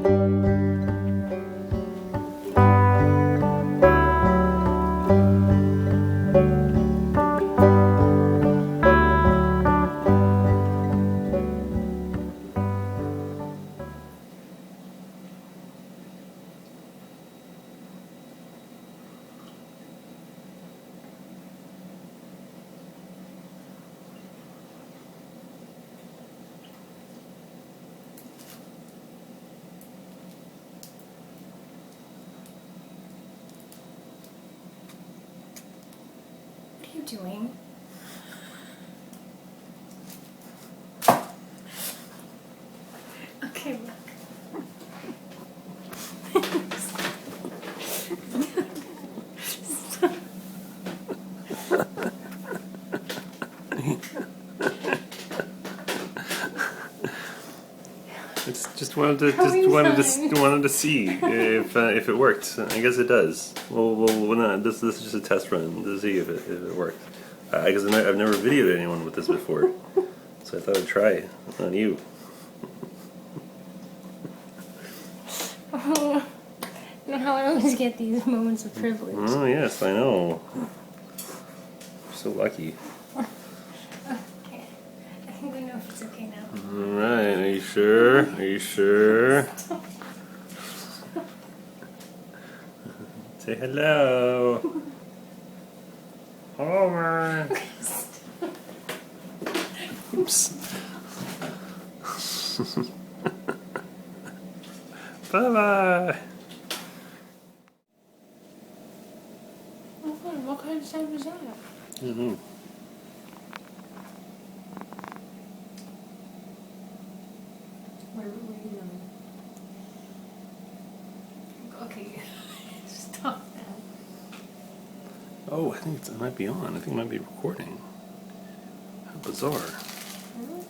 What are you doing? Okay, look. It's just wanted to see if it worked. I guess it does. Well, this is just a test run to see if it worked. I guess I've never videoed anyone with this before, so I thought I'd try on you. Oh, you know how I always get these moments of privilege. Oh yes, I know. You're so lucky. Okay, I think we know if it's okay now. Alright, are you sure? Are you sure? Say hello. Homer. Oops. Bye-bye. What kind of sound was that? Mm-hmm. Where you going? Okay, stop now. Oh, I think it might be on. I think it might be recording. How bizarre. Really?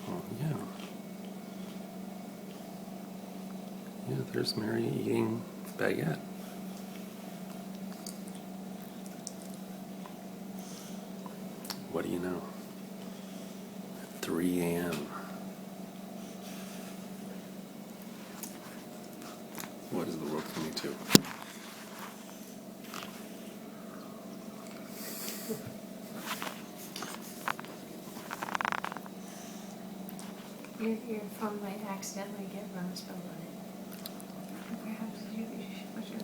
Oh, yeah. Yeah, there's Mary eating baguette. What do you know? 3 a.m. What is the world coming to? Your phone might accidentally get rum spelled on it. Perhaps you should put your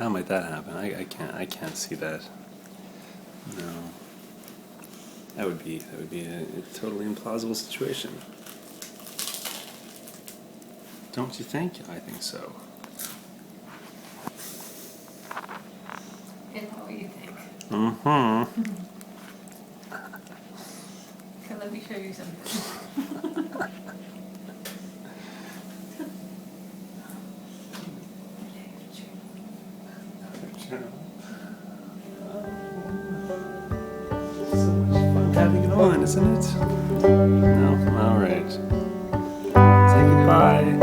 How might that happen? I can't see that. No. That would be a totally implausible situation. Don't you think? I think so. And what do you think? Mm-hmm. Okay, let me show you something. So much fun having it on, isn't it? No? Alright. Say goodbye.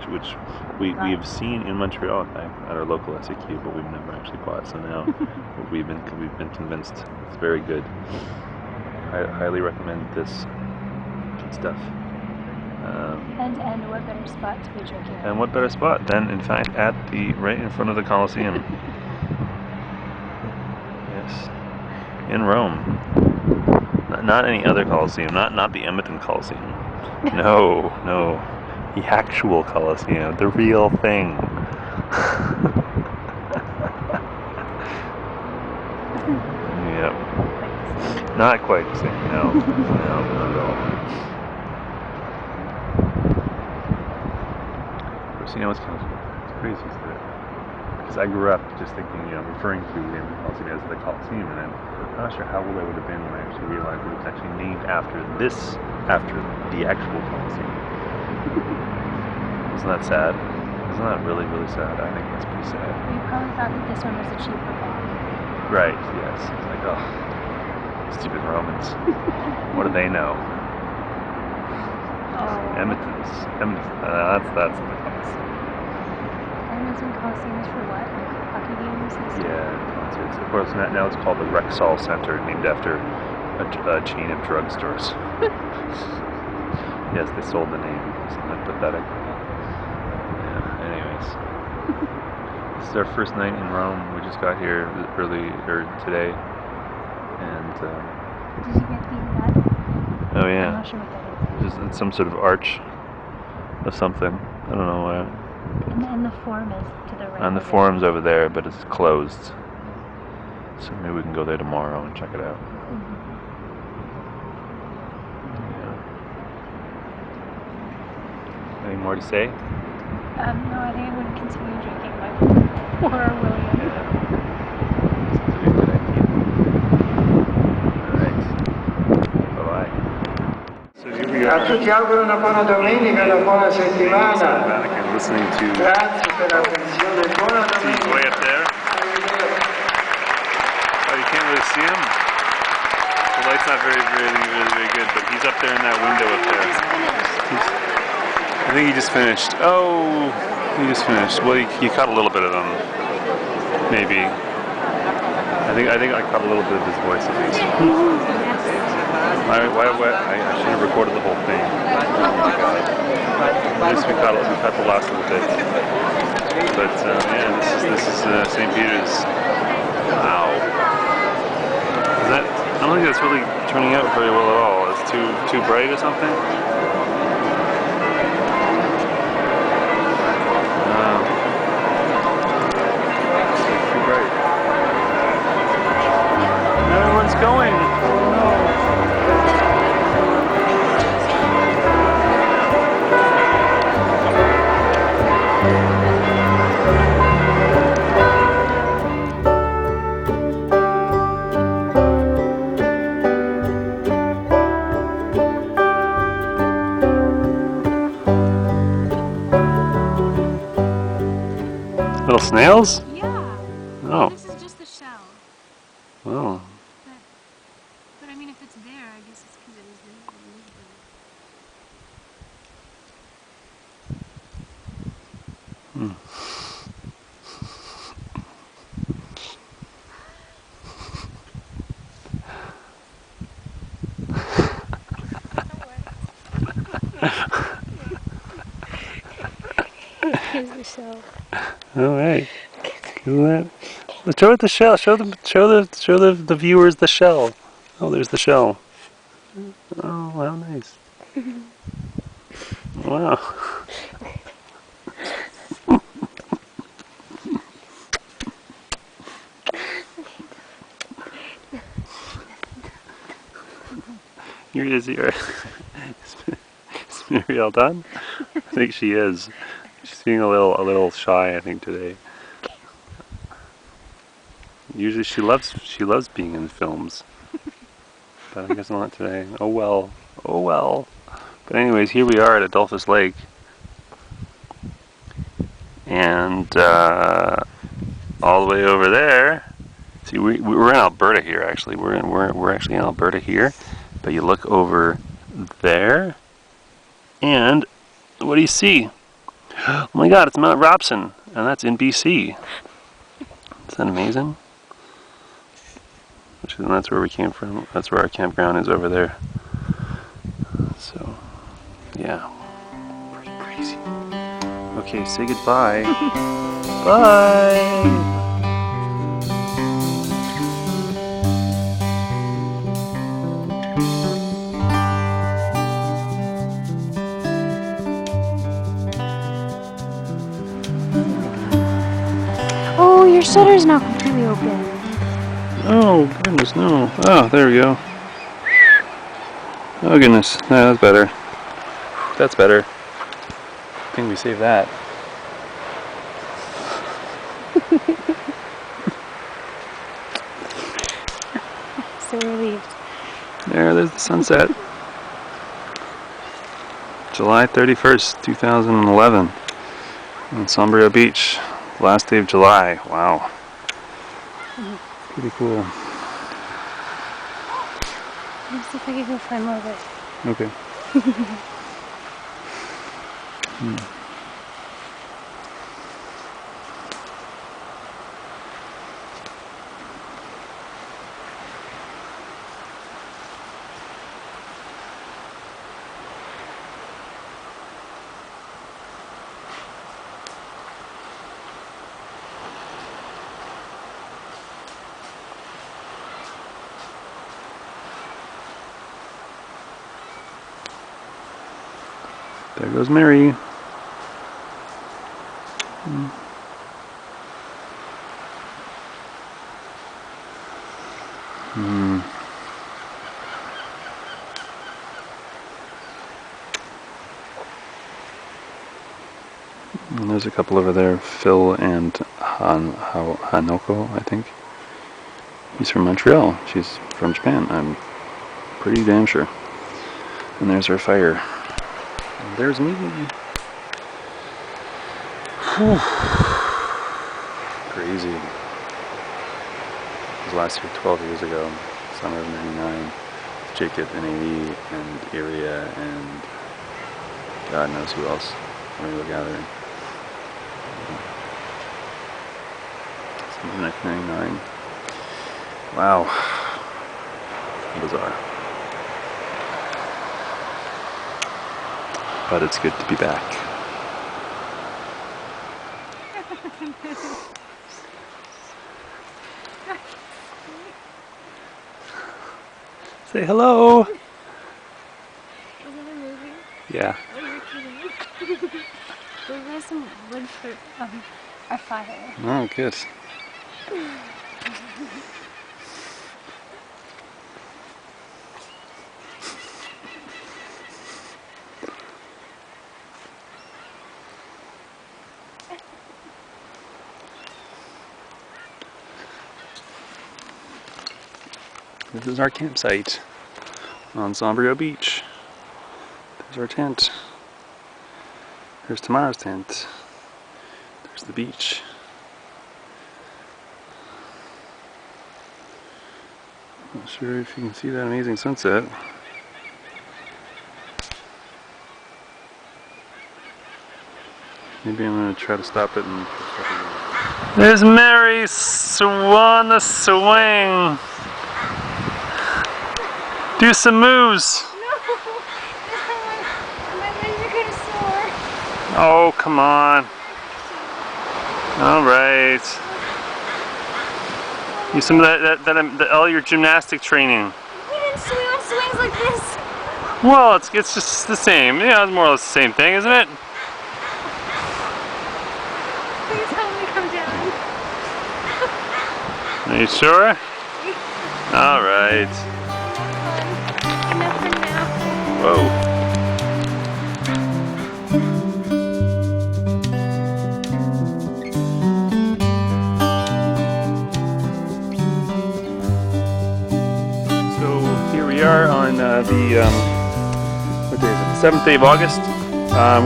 Which we've seen in Montreal at our local SAQ, but we've never actually bought. So now we've been convinced it's very good. I highly recommend this. Good stuff. And what better spot to be drinking? And what better spot than, in fact, right in front of the Coliseum? Yes, in Rome. Not any other Coliseum. Not the Edmonton Coliseum. No. The actual Coliseum, the real thing. Yep. Not quite the same, no, not at all. But you know what's kind of crazy is that, because I grew up just thinking, referring to the Coliseum as the Coliseum, and I'm not sure how old I would have been when I actually realized it was actually named after the actual Coliseum. Isn't that sad? Isn't that really, really sad? I think that's pretty sad. You probably thought that this one was a cheaper ball. Right, yes. It's like, oh, stupid Romans. What do they know? Oh. Edmonton's. That's the place. Edmonton Coliseum is for what? Like hockey games and stuff? Yeah, concerts. Of course, now it's called the Rexall Center, named after a chain of drugstores. Yes, they sold the name. Isn't that pathetic? Yeah, anyways. This is our first night in Rome. We just got here today. And, Did you get the that? oh I'm yeah. not sure what that is. It's some sort of arch of something. I don't know why. And the forum is to the right. And the forum's over there, but it's closed. So maybe we can go there tomorrow and check it out. Yeah. Any more to say? No, I think I'm going to continue drinking my water, William. Yeah. Seems to be a good idea. Alright. Bye-bye. So here we A are. tutti auguro una buona domenica e una buona settimana. Vatican, listening to Grazie per l'attenzione, buona he's domenica. way up there. Oh, you can't really see him? The light's not very good, but he's up there in that window up there. I think he just finished. Oh, he just finished. Well, you caught a little bit of him, maybe. I think I caught a little bit of his voice at least. I should have recorded the whole thing. Oh my god. At least we caught the last little bit. But yeah, this is St. Peter's. Wow. Is that? I don't think that's really turning out very well at all. It's too bright or something. It's too bright. Everyone's going. Oh no. Little snails? Yeah. Oh. This is just the shell. Oh. But I mean, if it's there, I guess it's because it was there. Here's the shell. All right. Isn't that? Let's show it the shell. Show the viewers the shell. Oh, there's the shell. Oh, how nice. Wow. Is Mary all done? I think she is. She's being a little shy, I think, today. Usually she loves being in films, but I guess not today. Oh well. Oh well. But anyways, here we are at Adolphus Lake, and all the way over there. See, we're in Alberta here. Actually, we're actually in Alberta here. But you look over there, and what do you see? Oh my God! It's Mount Robson, and that's in BC. Isn't that amazing? And that's where we came from. That's where our campground is over there. So, yeah, pretty crazy. Okay, say goodbye. Bye. Oh, your shutter's not completely open. Oh, goodness, no. Oh, there we go. Oh, goodness. No, that's better. That's better. I think we saved that. So relieved. There's the sunset. July 31st, 2011. On Sombrio Beach. Last day of July. Wow. Pretty cool. Let me see if I can go find more of it. Okay. There goes Mary. And there's a couple over there, Phil and Hanoko, I think. He's from Montreal. She's from Japan. I'm pretty damn sure. And there's our fire. And there's me. Whew. Crazy. It was last year, 12 years ago, summer of '99. Jacob and AD and Iria and God knows who else we were gathering. Summer of 1999. Wow. Bizarre. But it's good to be back. Say hello! Was that a movie? Yeah. Oh, you're kidding. There's some wood for a fire. Oh, good. This is our campsite on Sombrio Beach. There's our tent. There's tomorrow's tent. There's the beach. Not sure if you can see that amazing sunset. Maybe I'm going to try to stop it and... There's Mary Swan the swing! Do some moves! No! My legs are kind of sore. Oh, come on. Alright. Use some of that all your gymnastic training. We didn't swing on swings like this. Well, it's just the same. Yeah, it's more or less the same thing, isn't it? Please help me come down. Are you sure? Alright. Enough for now. Whoa. So here we are on what day is it? The 7th day of August.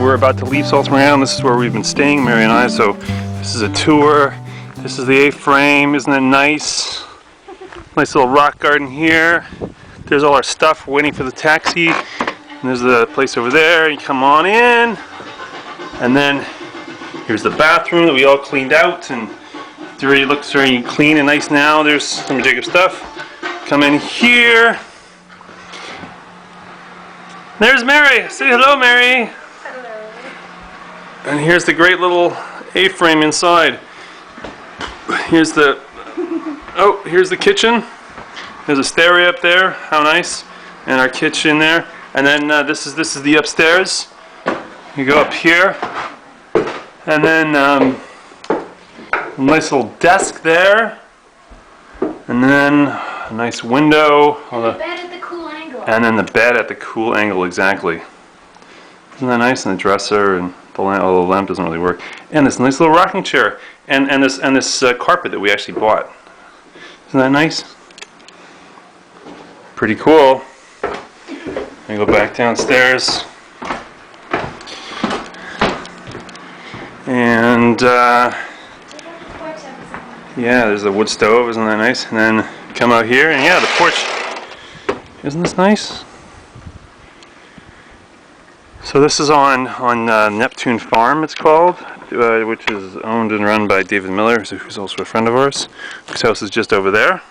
We're about to leave Saltspring Island. This is where we've been staying, Mary and I. So this is a tour. This is the A-frame. Isn't it nice? Nice little rock garden here. There's all our stuff. We're waiting for the taxi. And there's the place over there. You come on in. And then here's the bathroom that we all cleaned out. And it already looks very clean and nice now. There's some of Jacob's stuff. Come in here. There's Mary. Say hello, Mary. Hello. And here's the great little A-frame inside. Here's the here's the kitchen. There's a stairway up there. How nice. And our kitchen there. And then this is the upstairs. You go up here. And then a nice little desk there. And then a nice window. The bed at the cool angle. And then the bed at the cool angle, exactly. Isn't that nice? And the dresser and the lamp. Oh, the lamp doesn't really work. And this nice little rocking chair. And this carpet that we actually bought. Isn't that nice? Pretty cool. I go back downstairs. And yeah, there's a wood stove. Isn't that nice? And then come out here, and yeah, the porch Isn't this nice? So this is on Neptune Farm, it's called, which is owned and run by David Miller, who's also a friend of ours. His house is just over there.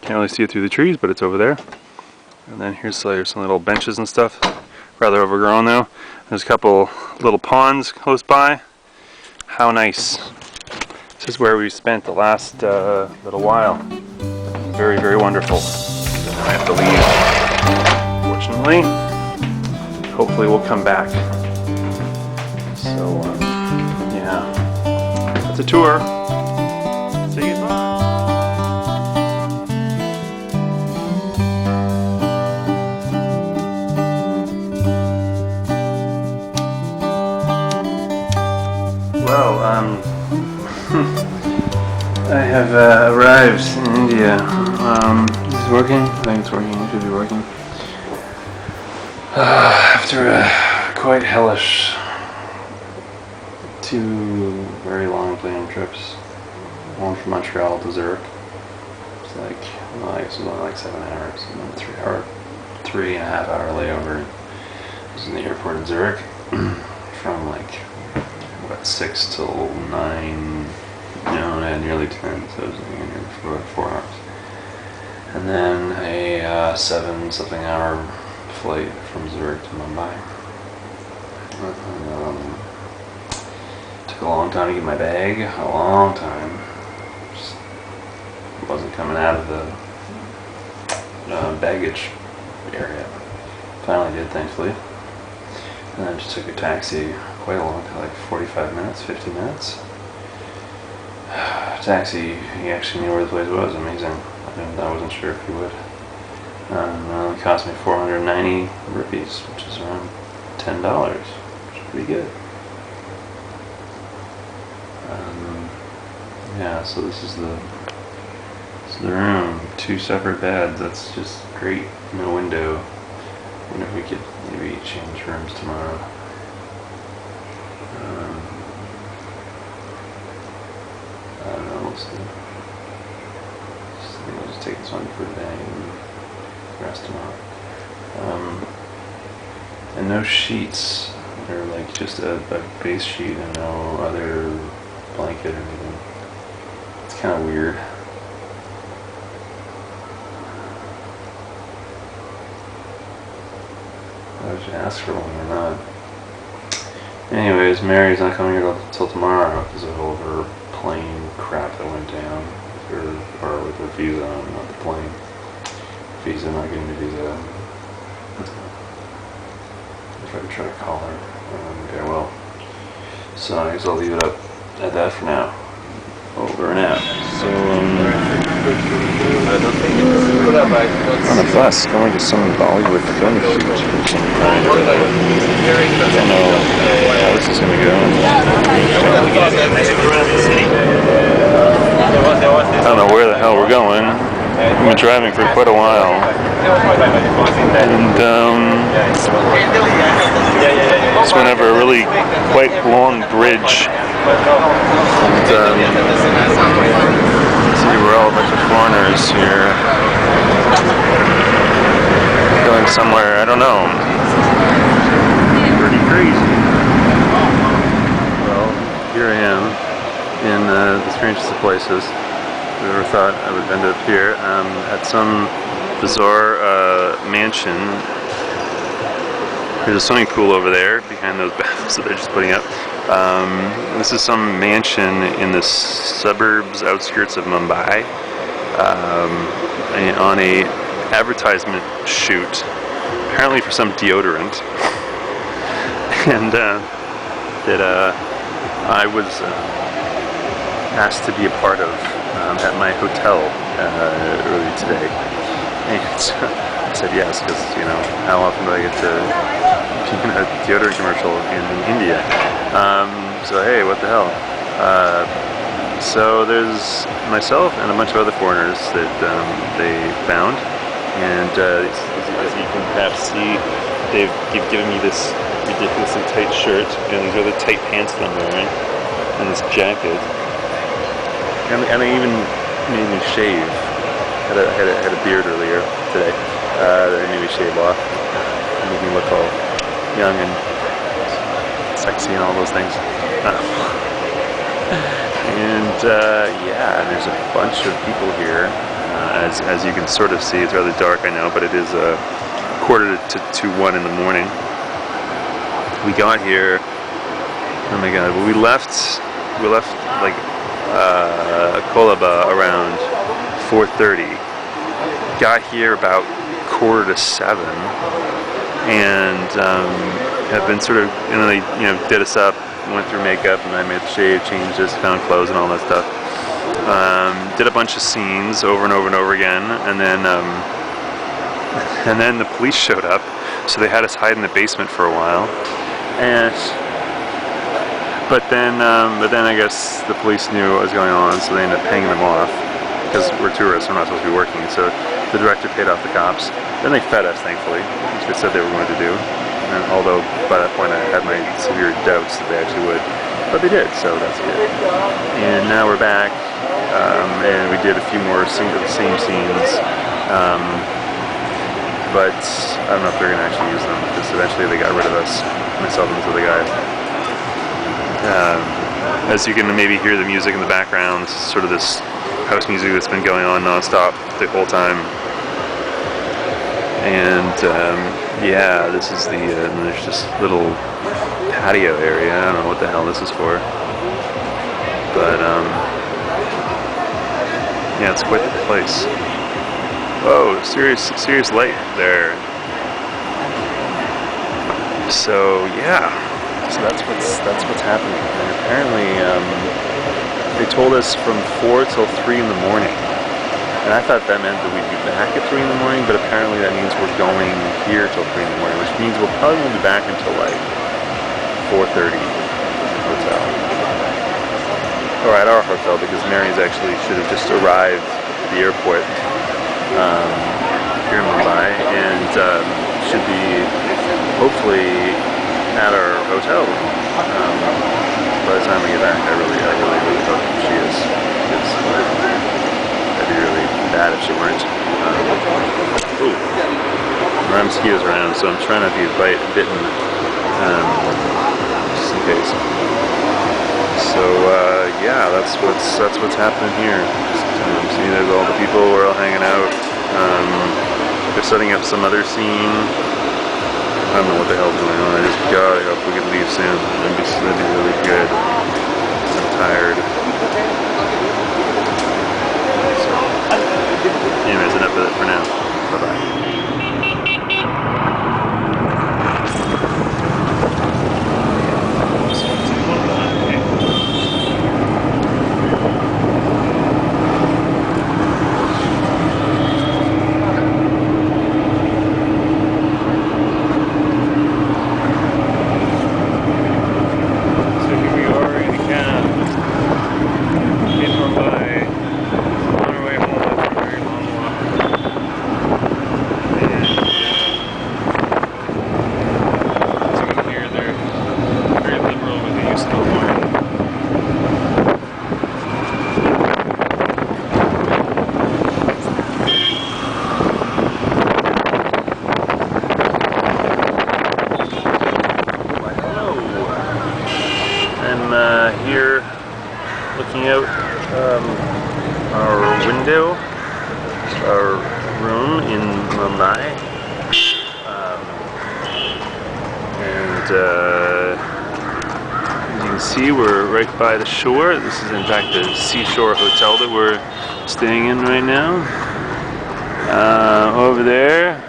Can't really see it through the trees, but it's over there. And then here's some little benches and stuff. Rather overgrown though. There's a couple little ponds close by. How nice. This is where we spent the last little while. Very, very wonderful. And I have to leave, fortunately. Hopefully we'll come back. So, yeah. That's a tour. See you tomorrow. Well, I have arrived in India. Is this working? I think it's working. It should be working. After quite hellish 2 very long plane trips, one from Montreal to Zurich. It's like, well, I guess it was only like 7 hours, and then a 3.5 hour layover. I was in the airport in Zurich from like 6 till 9. No, I had nearly 10, so I was in here for about 4 hours. And then a 7-something hour flight from Zurich to Mumbai. Took a long time to get my bag, a long time. Just wasn't coming out of the baggage area. Finally did, thankfully. And then just took a taxi quite a long time, like 45 minutes, 50 minutes. Taxi, he actually knew where the place was, amazing. I wasn't sure if he would. It cost me 490 rupees, which is around $10, which is pretty good. Yeah, so this is the room. 2 separate beds. That's just great. No window. I wonder if we could maybe change rooms tomorrow. I don't know. We'll see. I'll just take this one for today and rest tomorrow. And no sheets. They're like just a base sheet and no other blanket or anything. It's kind of weird. I should ask for one or not. Anyways, Mary's not coming here till tomorrow because of all of her plane crap that went down with her visa, not the plane. Visa, not getting the visa. If I could try to call her, okay, well. So I guess I'll leave it up at that for now. Over and out. So, on a bus going to some Bollywood film shoot of some kind. I don't know how this is going to go. I don't know where the hell we're going. We've been driving for quite a while. And just went over a really quite long bridge. And see, we're all a bunch of foreigners here. Going somewhere, I don't know. Pretty crazy. Well, here I am in the strangest of places. I never thought I would end up here at some bizarre mansion. There's a swimming pool over there behind those bathrooms that they're just putting up. This is some mansion in the suburbs, outskirts of Mumbai, on a advertisement shoot, apparently for some deodorant, and that I was asked to be a part of at my hotel earlier today. And I said yes, because, you know, how often do I get to be in a deodorant commercial in India? So hey, what the hell? So there's myself and a bunch of other foreigners that they found, and as you can perhaps see, they've given me this ridiculously tight shirt and these other tight pants that I'm wearing, and this jacket, and they even made me shave. I had a beard earlier today. that they maybe shave off, make me look all young and sexy and all those things. And yeah, and there's a bunch of people here. As you can sort of see, it's rather dark, I know, but it is 1:45 in the morning. We got here. Oh my God! We left like Kolaba around 4:30. Got here about 6:45, and have been sort of, they did us up, went through makeup, and I made the shave, changed us, found clothes, and all that stuff. Did a bunch of scenes over and over and over again, and then the police showed up, so they had us hide in the basement for a while, but then I guess the police knew what was going on, so they ended up paying them off, because we're tourists, we're not supposed to be working, so the director paid off the cops. Then they fed us, thankfully, which they said they were going to do, and although by that point I had my severe doubts that they actually would, but they did, so that's good. And now we're back, and we did a few more of the same scenes, but I don't know if they're going to actually use them, because eventually they got rid of us, myself and this other guy. As you can maybe hear the music in the background, this is sort of this house music that's been going on non-stop the whole time. And yeah, this is there's this little patio area. I don't know what the hell this is for, but yeah, it's quite the place. Whoa, serious light there. So yeah, so that's what's happening. And apparently, they told us from 4 till 3 in the morning. And I thought that meant that we'd be back at 3 in the morning, but apparently that means we're going here till 3 in the morning, which means we'll probably won't be back until like 4:30 at the hotel. Or at our hotel, because Mary's actually should have just arrived at the airport here in Mumbai, and should be hopefully at our hotel by the time we get back. I really hope she is. That'd be really bad if she weren't. Ooh, there are mosquitoes around, so I'm trying not to get bitten, just in case. So yeah, that's what's happening here. See, there's all the people. We're all hanging out. They're setting up some other scene. I don't know what the hell's going on. God, I hope we can leave soon. That'd be really good. I'm tired. Anyways, enough of it for now. Bye-bye. Here looking out our window, our room in Mumbai, and as you can see, we're right by the shore. This is in fact the seashore hotel that we're staying in right now. Over there,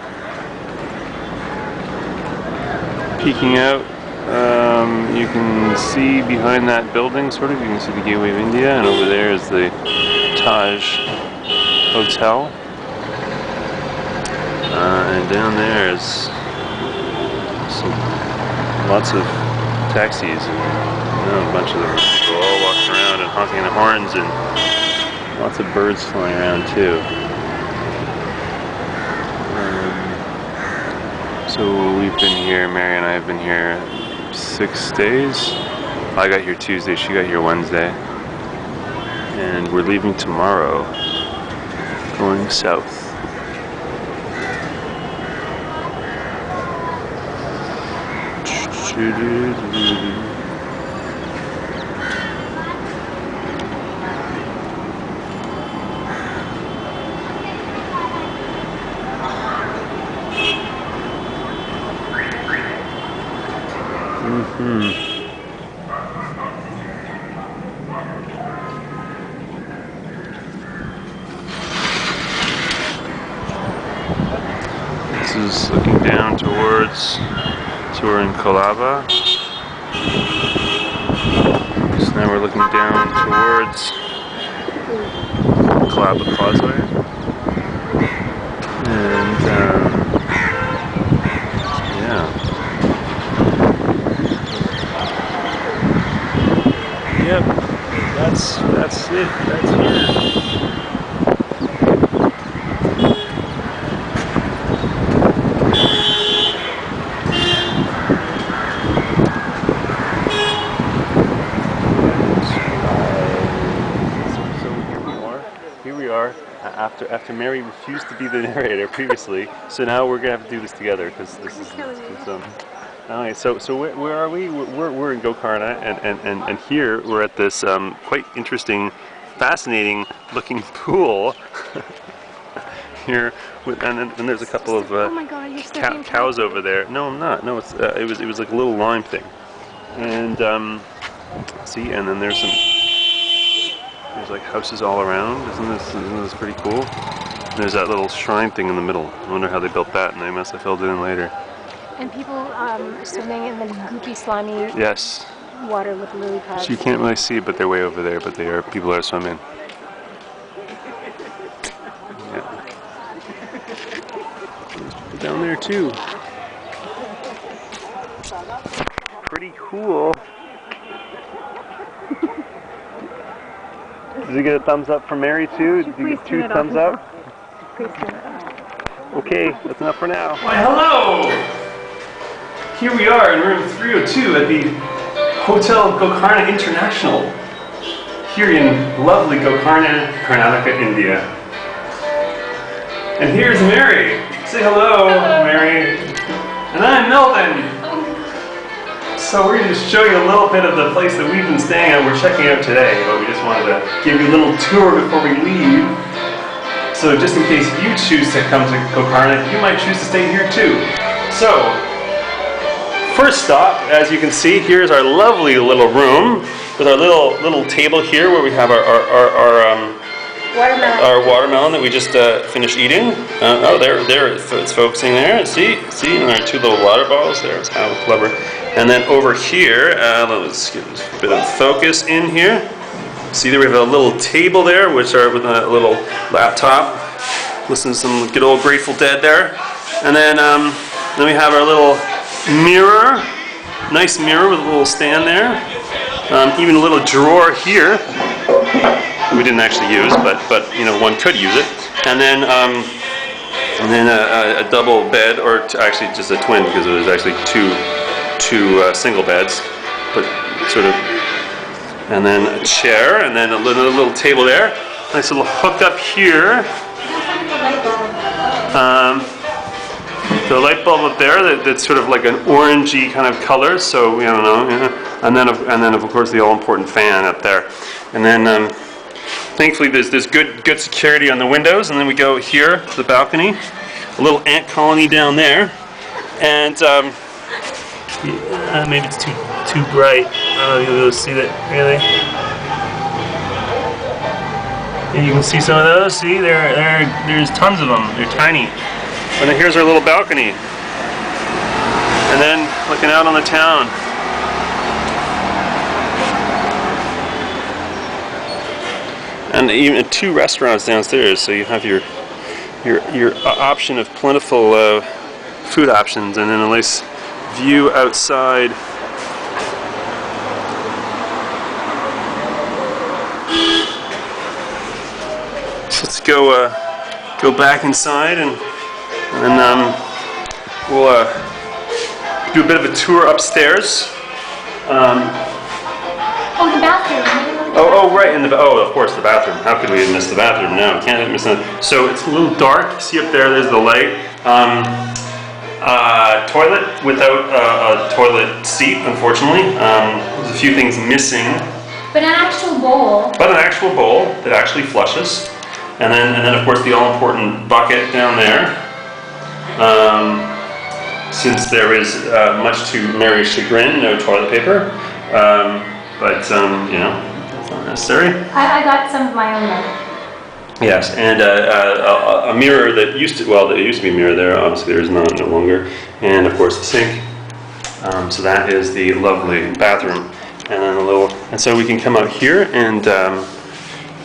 peeking out, you can see behind that building, sort of, you can see the Gateway of India, and over there is the Taj Hotel. And down there is lots of taxis, and a bunch of them people all walking around and honking their horns, and lots of birds flying around too. So we've been here, Mary and I have been here 6 days. I got here Tuesday, she got here Wednesday. And we're leaving tomorrow, going south. This is looking down towards, so we're in Kolaba. So now we're looking down towards Kolaba Causeway. And yeah. Yep, that's it, that's here. Here we are. After Mary refused to be the narrator previously, so now we're gonna have to do this together because this is. Alright, so where are we? We're in Gokarna, and here we're at this quite interesting, fascinating looking pool. Here, and there's a couple of oh my God, you're so cows over there. No, I'm not. No, it's it was like a little lime thing, and see, and then there's like houses all around. Isn't this pretty cool? And there's that little shrine thing in the middle. I wonder how they built that, and they must have filled it in later. And people swimming in the goopy, slimy Yes. water with lily pads. So you can't really see it, but they're way over there. But people are swimming. Yeah. There's people down there too. Pretty cool. Did you get a thumbs up from Mary too? Did you get 2 thumbs up? Please turn it off. Okay, that's enough for now. Why, hello! Here we are in room 302 at the Hotel Gokarna International, here in lovely Gokarna, Karnataka, India. And here's Mary. Say hello, Mary. And I'm Melvin. So we're going to show you a little bit of the place that we've been staying at. We're checking out today, but we just wanted to give you a little tour before we leave. So just in case you choose to come to Gokarna, you might choose to stay here too. So, first stop, as you can see, here's our lovely little room with our little table here where we have our watermelon that we just finished eating. Oh, there it's focusing there. See, and our 2 little water bottles. There's how clever. And then over here, let's get a bit of focus in here. See there we have a little table there, which are with a little laptop. Listen to some good old Grateful Dead there. And then we have our little mirror, nice mirror with a little stand there. Even a little drawer here. We didn't actually use, but you know, one could use it. And then a double bed, or actually just a twin, because it was actually two single beds, but sort of. And then a chair, and then another little table there. Nice little hookup here. The light bulb up there that's sort of like an orangey kind of color. So I don't know. Yeah. And then of course the all-important fan up there. And then thankfully there's good security on the windows. And then we go here to the balcony. A little ant colony down there. And maybe it's too bright. I don't know if you'll be able to see that really. And you can see some of those. See, there's tons of them. They're tiny. And then here's our little balcony. And then looking out on the town. And even 2 restaurants downstairs, so you have your option of plentiful food options, and then a nice view outside. So let's go back inside, and then we'll do a bit of a tour upstairs. Oh, the bathroom. Oh, right, of course, the bathroom. How could we have missed the bathroom? No, we can't miss that. So it's a little dark. See up there, there's the light. Toilet without a toilet seat, unfortunately. There's a few things missing. But an actual bowl. But an actual bowl that actually flushes. And then of course the all-important bucket down there. Since there is much to Mary's chagrin, no toilet paper. You know, it's not necessary. I got some of my own then. Yes, and a mirror that used to, well, there used to be a mirror there, obviously there is not, no longer. And of course the sink. So that is the lovely bathroom. And then and so we can come out here, and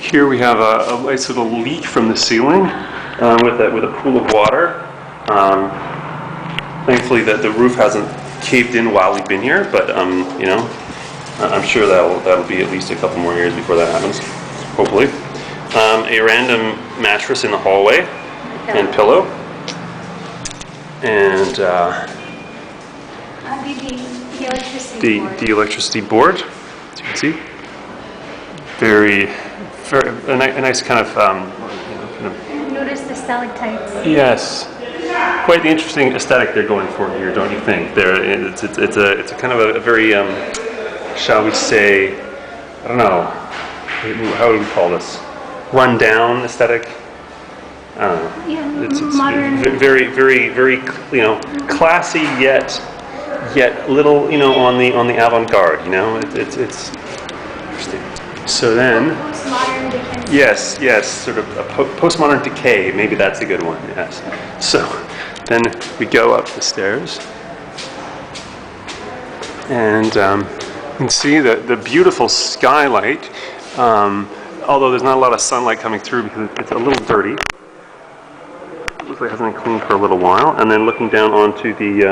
here we have a nice little leak from the ceiling with a pool of water. Thankfully the roof hasn't caved in while we've been here, but you know, I'm sure that'll be at least a couple more years before that happens, hopefully. A random mattress in the hallway and pillow, and the electricity board, as you can see. Very a nice kind of Notice the stalactites. Yes, quite the interesting aesthetic they're going for here, don't you think? It's a kind of a very shall we say, I don't know, how would we call this? Run down aesthetic. I don't know. Yeah, It's modern. very, you know, classy yet little, you know, on the avant-garde. You know, it's interesting. So then, Postmodern Dickens. yes, sort of a postmodern decay. Maybe that's a good one. Yes. So then we go up the stairs, and you can see the beautiful skylight. Although there's not a lot of sunlight coming through because it's a little dirty. It looks like it hasn't been cleaned for a little while. And then looking down onto the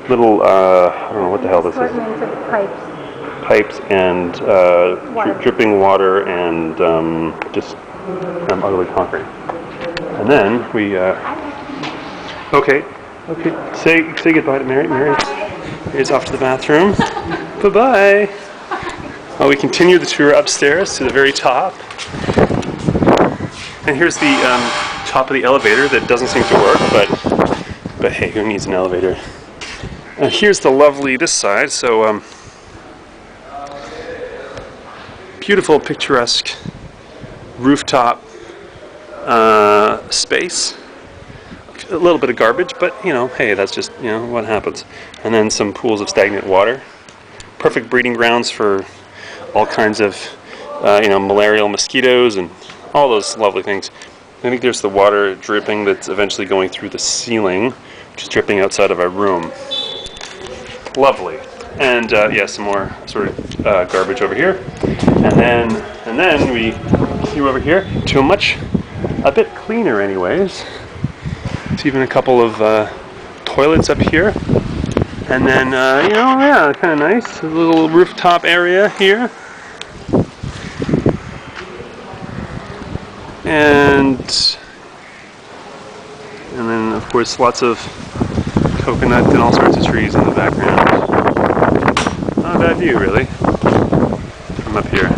little, I don't know what the hell this is. Assortments of pipes. Pipes and dripping water and just ugly concrete. And then we, okay, say goodbye to Mary. Mary is off to the bathroom. Bye-bye. We continue the tour upstairs to the very top. And here's the top of the elevator that doesn't seem to work, but hey, who needs an elevator? And here's the lovely, this side, so beautiful, picturesque rooftop space. A little bit of garbage, but you know, hey, that's just, you know, what happens. And then some pools of stagnant water. Perfect breeding grounds for all kinds of, you know, malarial mosquitoes and all those lovely things. I think there's the water dripping that's eventually going through the ceiling, which is dripping outside of our room. Lovely. And yeah, some more sort of garbage over here. And then we continue over here to a bit cleaner anyways. There's even a couple of toilets up here. And then, you know, yeah, kind of nice. A little rooftop area here. And then, of course, lots of coconut and all sorts of trees in the background. Not a bad view, really, from up here.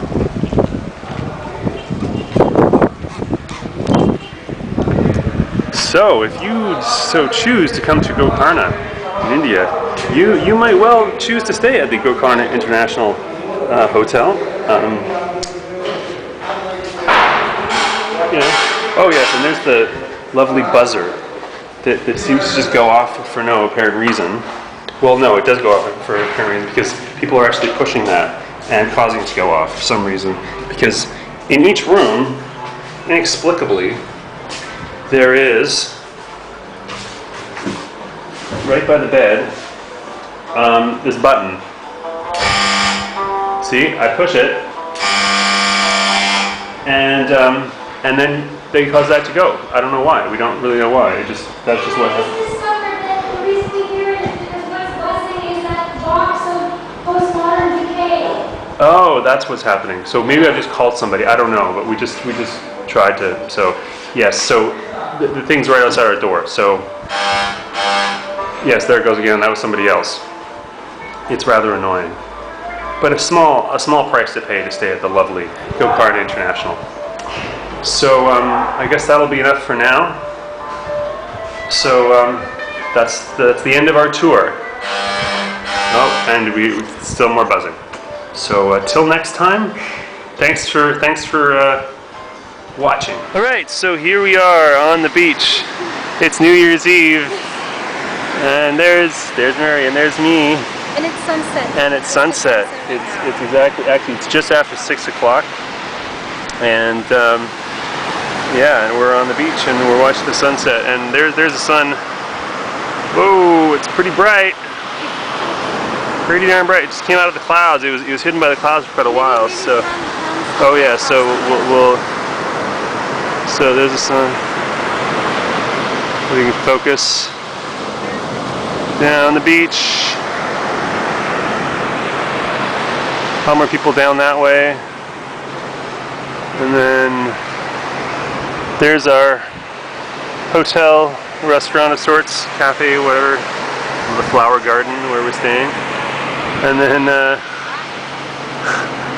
So, if you so choose to come to Gokarna in India, you might well choose to stay at the Gokarna International Hotel. You know, oh yes, and there's the lovely buzzer that seems to just go off for no apparent reason. Well, no, it does go off for apparent reason because people are actually pushing that and causing it to go off for some reason. Because in each room, inexplicably, there is, right by the bed, this button. See, I push it, and then they cause that to go. I don't know why. We don't really know why. That's just what happens. This discovered that the reason here is what's buzzing is that box of postmodern decay. Oh, that's what's happening. So maybe I just called somebody. I don't know, but we just tried to. So yes. So the thing's right outside our door. So yes, there it goes again. That was somebody else. It's rather annoying, but a small price to pay to stay at the lovely Gokarna International. So I guess that'll be enough for now. So that's the end of our tour. Oh, and we still more buzzing. So till next time, thanks for watching. All right, so here we are on the beach. It's New Year's Eve, and there's Mary and there's me. And it's sunset. And it's sunset. It's exactly, actually it's just after 6 o'clock. And yeah, and we're on the beach and we're watching the sunset. And there's the sun. Whoa, it's pretty bright. Pretty darn bright. It just came out of the clouds. It was hidden by the clouds for quite a while. So, oh yeah. So we'll so there's the sun. We can focus down the beach. How more people down that way, and then there's our hotel, restaurant of sorts, cafe, whatever, the flower garden where we're staying, and then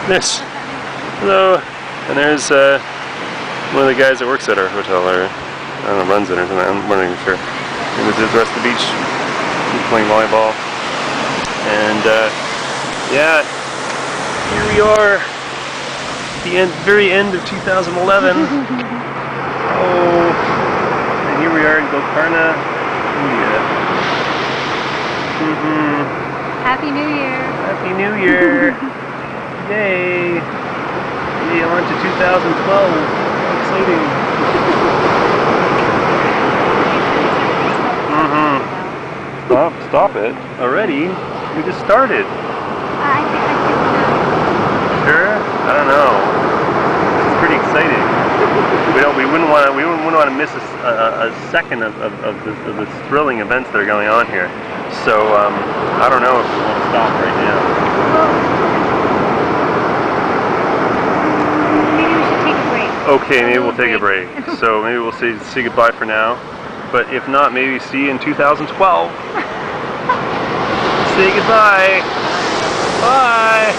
there's hello, and there's one of the guys that works at our hotel, or I don't know, runs it or something. I'm not even sure. And there's the rest of the beach, playing volleyball, and yeah. Here we are, the very end of 2011. Oh, and here we are in Gokarna, India. Happy New Year. Happy New Year! Yay! Yeah, on to 2012. Exciting. Stop it already. We just started. I think Sure? I don't know. It's pretty exciting. We wouldn't want to miss a second of the thrilling events that are going on here. So I don't know if we want to stop right now. maybe we should take a break. Okay, maybe we'll take a break. So maybe we'll say goodbye for now. But if not, maybe see you in 2012. Say goodbye. Bye.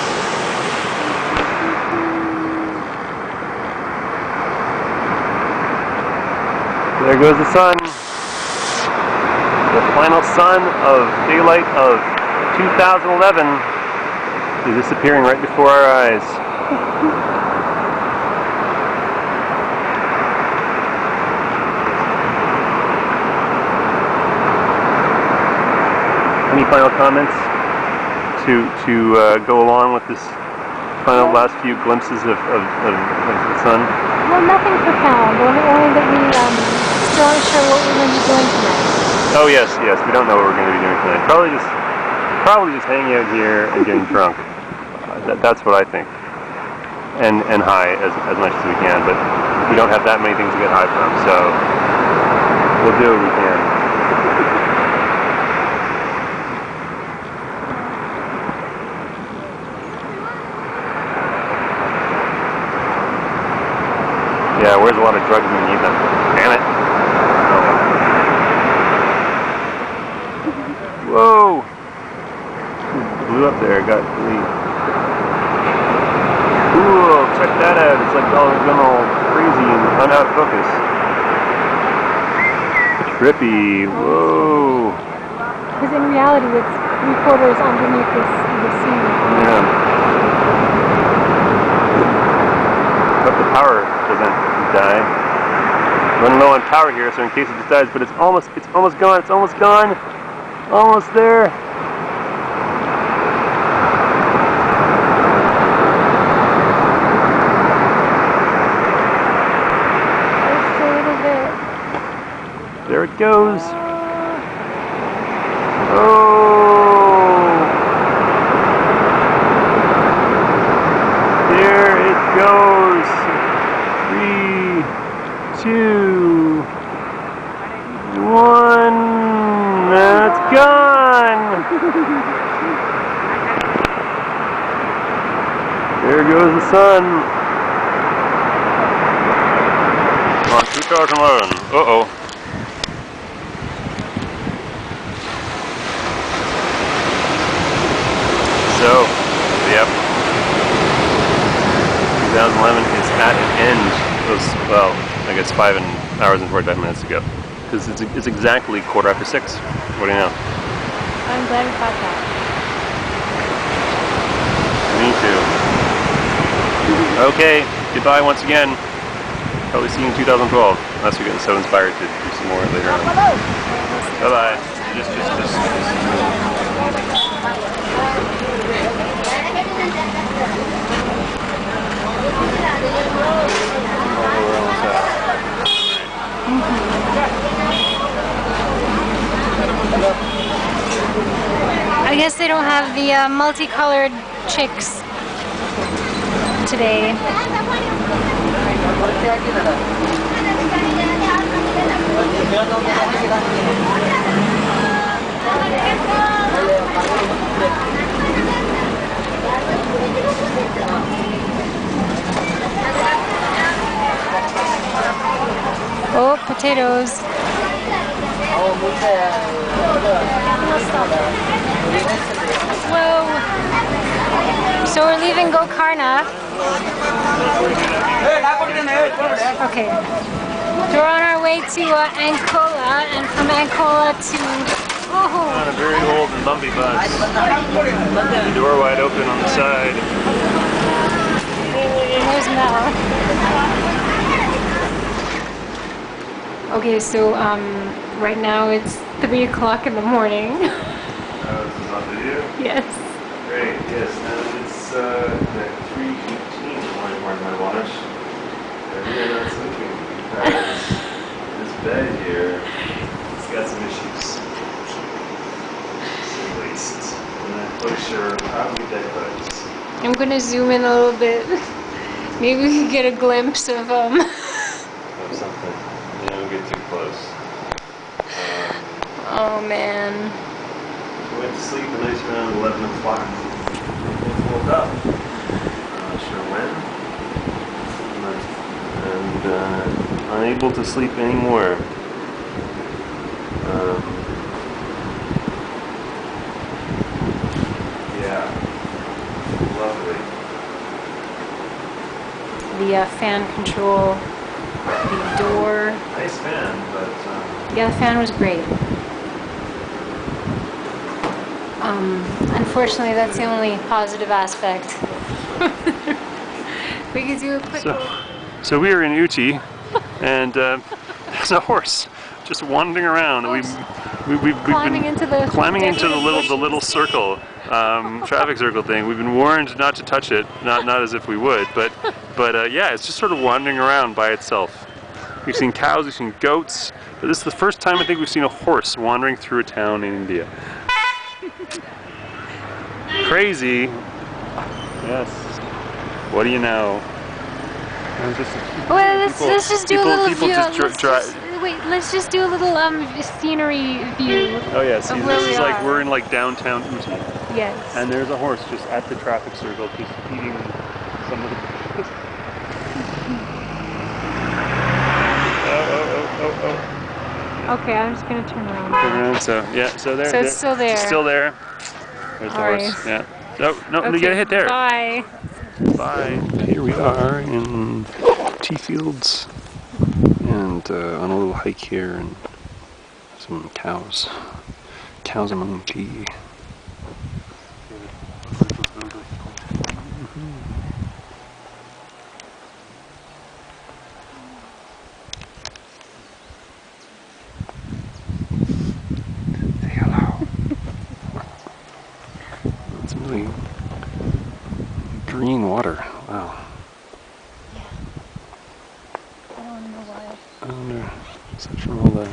There goes the sun. The final sun of daylight of 2011 is disappearing right before our eyes. Any final comments to go along with this final last few glimpses of the sun? Well, nothing profound. Only that we still aren't sure what we're going to be doing tonight. Oh yes, we don't know what we're going to be doing tonight. Probably just hanging out here and getting drunk. That's what I think. And high as much as we can, but we don't have that many things to get high from, so we'll do what we can. Yeah, where's a lot of drugs when you need them? Damn it. Whoa! Blew up there, got really cool. Check that out. It's like all going all crazy and out of focus. Trippy. Whoa. Because in reality, it's 3/4 underneath the sea. Yeah. Hope the power doesn't die. Running low on power here, so in case it just dies, but it's almost gone. It's almost gone. Almost there. Just a little bit. There it goes. Oh. There it goes. 3, 2, 1. That's gone. There goes the sun. On 2011. Uh-oh. So, yep. 2011 is at an end. It was, well, I guess 5 hours and 45 minutes ago. because it's exactly 6:15. What do you know? I'm glad we caught that. Me too. Okay, goodbye once again. Probably see you in 2012, unless you're getting so inspired to do some more later on. Bye bye. Just. I guess they don't have the multicolored chicks today. Oh, potatoes. Whoa. So we're leaving Gokarna. Okay. So we're on our way to Ancola, and from Ancola to... On a very old and bumpy bus. The door wide open on the side. There's Mel. Okay, so right now it's 3 o'clock in the morning. This is on video? Yes. Great, yes. And it's 3:18 in the morning where my watch. And we are not sleeping because this bed here has got some issues. At least. And I'm pretty sure probably bed bugs. I'm gonna zoom in a little bit. Maybe we can get a glimpse of Of something. You don't get too close. Oh man. We went to sleep a nice around 11 o'clock. Both woke up. Not sure when. And unable to sleep anymore. Yeah. Lovely. The fan control, the door. Nice fan, but Yeah, the fan was great. Unfortunately, that's the only positive aspect. We could do a quick. so we are in Uti, and there's a horse just wandering around. We've Climbing been into the climbing into the bushes. little circle, traffic circle thing. We've been warned not to touch it, not as if we would, but yeah, it's just sort of wandering around by itself. We've seen cows, we've seen goats, but this is the first time I think we've seen a horse wandering through a town in India. Crazy. Yes. What do you know? Well, let's just do a little people view. just Wait, let's just do a little scenery view. Oh yeah, see, of where this we is like are. we're in like downtown Uti, Yes. and there's a horse just at the traffic circle, just eating some of the. Oh. Okay, I'm just gonna turn around. Turn around, so yeah, so there. So it's still there. It's still there. There's the All horse. right. Yeah. No, Okay, you gotta hit there. Bye. Bye. Here we are in tea fields, and on a little hike here, and some cows. Cows among tea. Say hello. It's really green water. Wow. I don't know why. I wonder, aside from all the...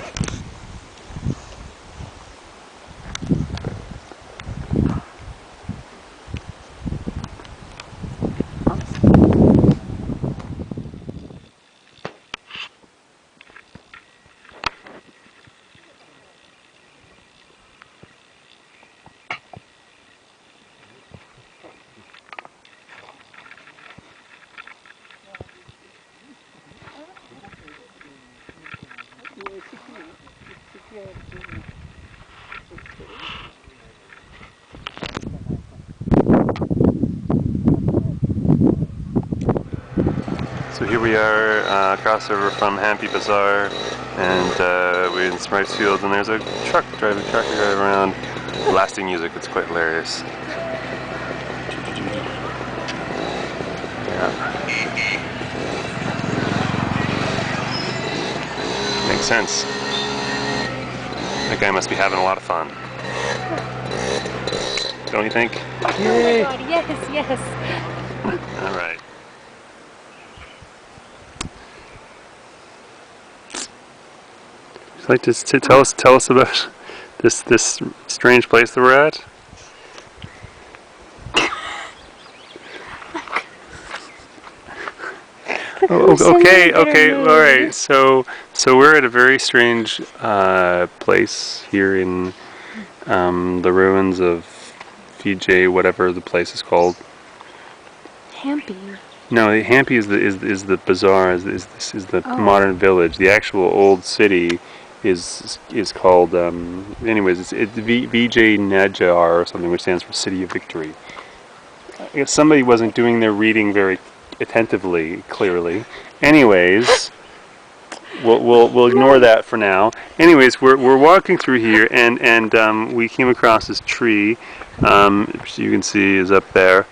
So here we are across the river from Hampi Bazaar, And we're in some rice fields, and there's a tractor driving around, blasting music. It's quite hilarious. Yeah. Makes sense. That guy must be having a lot of fun. Don't you think? Yay. Oh my God, yes, yes. All right. Would you like to tell us about this strange place that we're at? Okay, all right. So we're at a very strange place here in the ruins of Fiji, whatever the place is called. Hampi. No, Hampi is the bazaar. Is the modern village. The actual old city is called. Anyways, it's Vijay Najar or something, which stands for City of Victory. I guess somebody wasn't doing their reading very attentively, clearly. Anyways, we'll ignore that for now. Anyways, we're walking through here, and we came across this tree, which you can see is up there.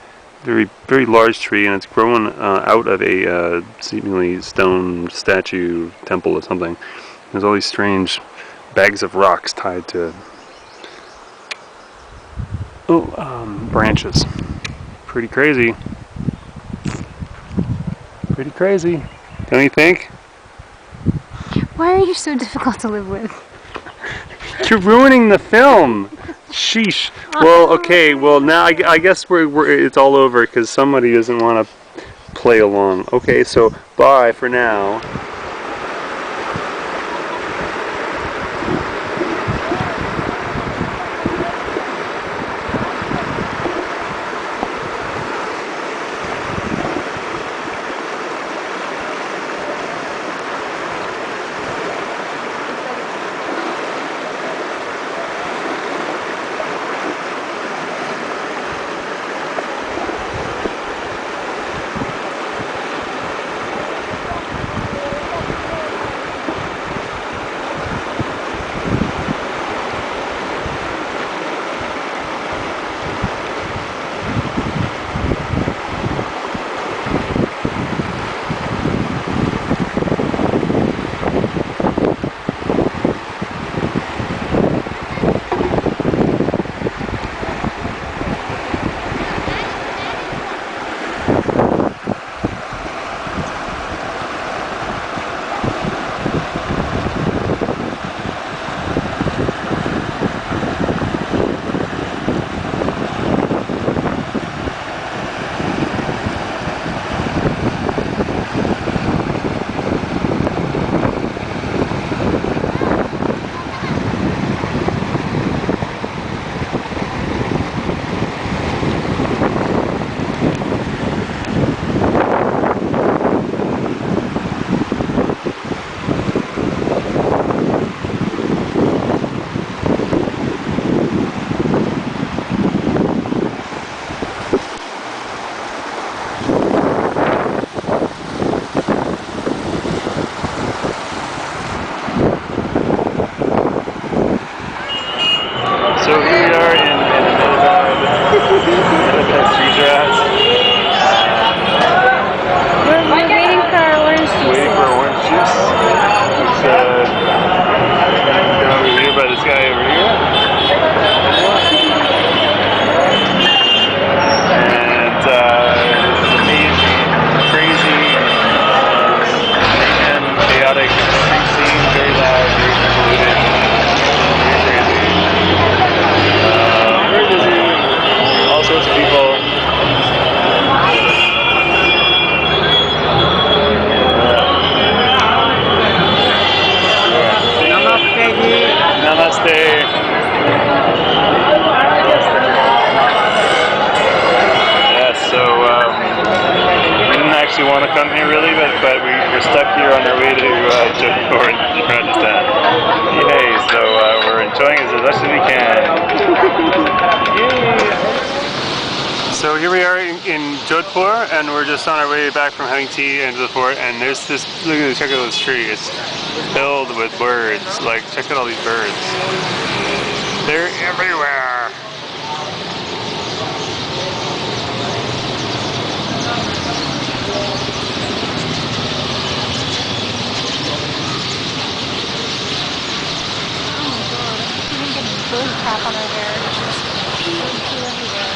Very large tree, and it's grown out of a seemingly stone statue temple or something. There's all these strange bags of rocks tied to branches. Pretty crazy. Pretty crazy, don't you think? Why are you so difficult to live with? You're ruining the film. Sheesh. Well, okay. Well, now I guess it's all over because somebody doesn't want to play along. Okay, so bye for now. Want to come here really, but we're stuck here on our way to Rajasthan. Yay! So we're enjoying it as much as we can. Yay! So here we are in Jodhpur, and we're just on our way back from having tea into the fort. And there's this. Check out this tree. It's filled with birds. Like, check out all these birds. They're everywhere. Bird crap on our hair. It's just bird poo everywhere.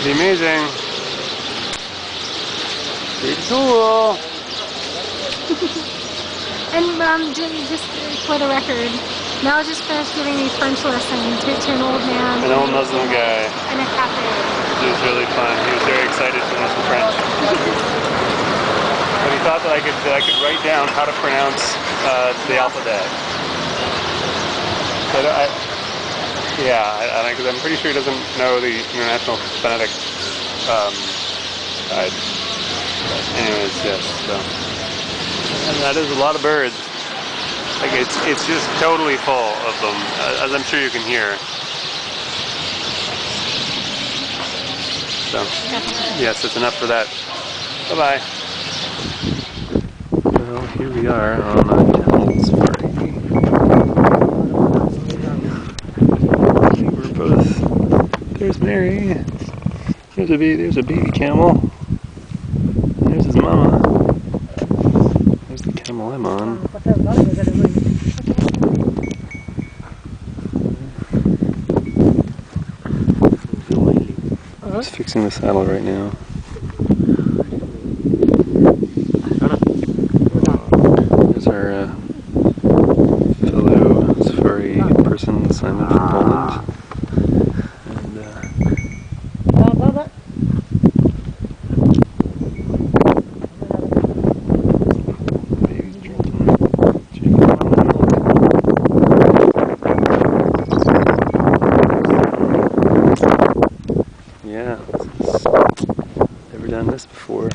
Pretty amazing. Pretty cool. And just for the record, Mel just finished giving me French lesson to an old man. An old Muslim guy. In a cafe. It was really fun. He was very excited to learn some French. But he thought that I could write down how to pronounce the alphabet. But because I'm pretty sure he doesn't know the International Phonetic Guide. Anyways, yes, so. And that is a lot of birds. Like, it's just totally full of them, as I'm sure you can hear. So, yes, it's enough for that. Bye-bye. Well, here we are on a camel safari. We're both... There's Mary. There's a baby camel. There's his mama. There's the camel I'm on. Just fixing the saddle right now. There's our fellow safari person, Simon from Poland. Yeah, never done this before.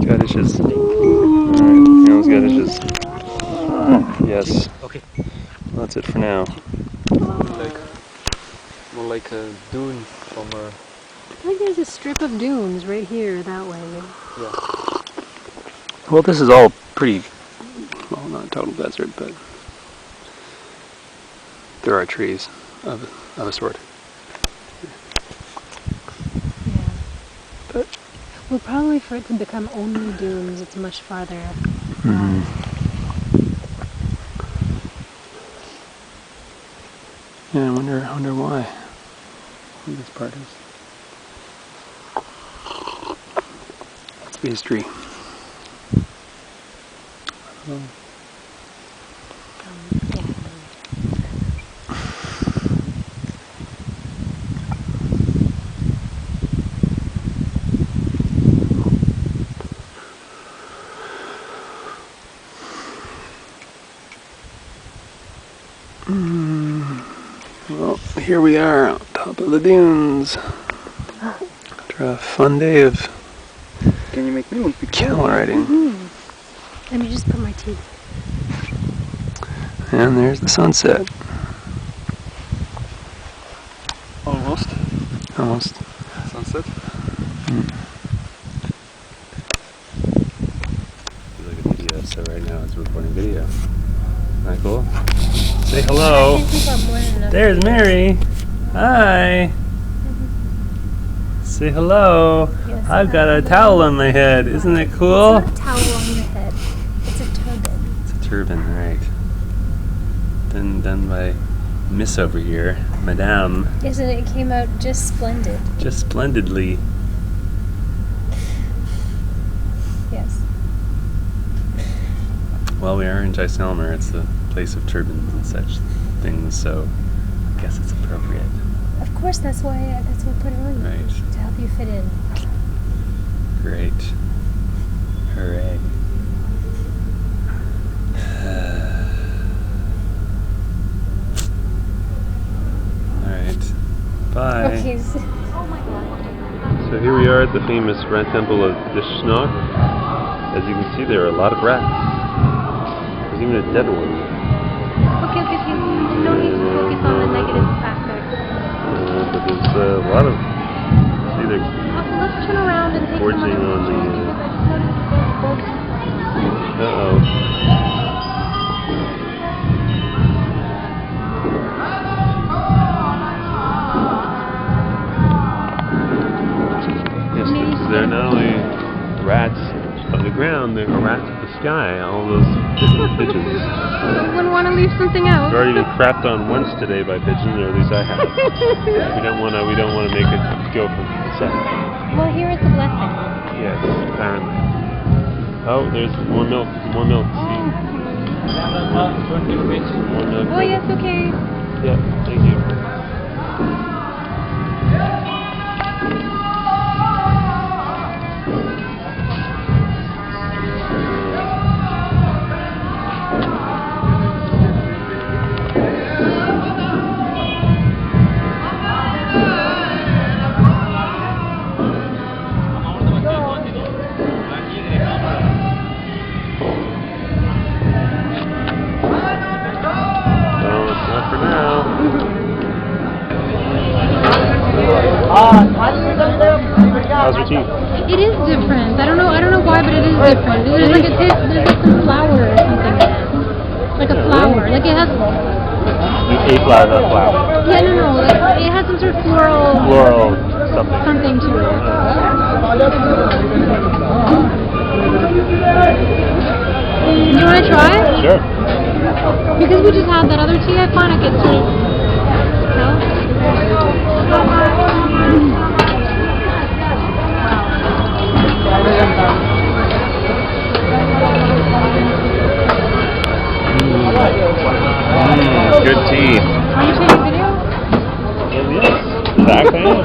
Gadishes. Alright, those gadishes. Yes. Okay. Well, that's it for now. More like a dune from I think there's a strip of dunes right here, that way. yeah. Well, this is all pretty, well, not total desert, but there are trees of a sort. But Well, probably for it to become only dunes, it's much farther. Yeah, I wonder why. What this part is. It's the history. Well, here we are on top of the dunes. After a fun day of Can you make me one picture? camel riding. Let me just put my teeth. And there's the sunset. Almost. Almost. Sunset. Look at video, so right now it's recording video. Isn't that cool? Say hello. There's Mary. Hi. Say hello. Yes, I've got a towel on my head. Isn't it cool? It's not a towel on your head. It's a turban. It's a turban, right. done by Miss over here, Madame, Isn't it? It came out just splendid. just splendidly. Yes. Well, we are in Jaisalmer. It's the place of turbans and such things, so I guess it's appropriate. Of course, that's why we put it on you. Right. To help you fit in. Great. Hooray. Alright. Bye. Okay. So here we are at the famous rat temple of Dishnok. As you can see, there are a lot of rats. There's even a dead one. Okay. No need to focus on the negative aspects. But there's a lot of... See, they're Let's turn around and take forging on the... Uh-oh. Yes, they're not only rats of the ground, they're rats of the sky, all those pigeons. You wouldn't want to leave something out. I've already been crapped on once today by pigeons, or at least I have. we don't want to make it go from the side. Well, here is the blessing. Yes, apparently. Oh, there's more milk. More milk. See? More milk. Oh, yes, okay. Yeah, thank you. How's your tea? It is different. I don't know why, but it is different. There's like a taste, there's like some flour or something in it. Like a flour. Like it has... A flower, not flower. Yeah, no. Like it has some sort of floral... Floral something. Something to it. You want to try? Sure. Because we just had that other tea, I find it gets sort of... No? Good tea. Are you taking video? Yes. Zach, I am.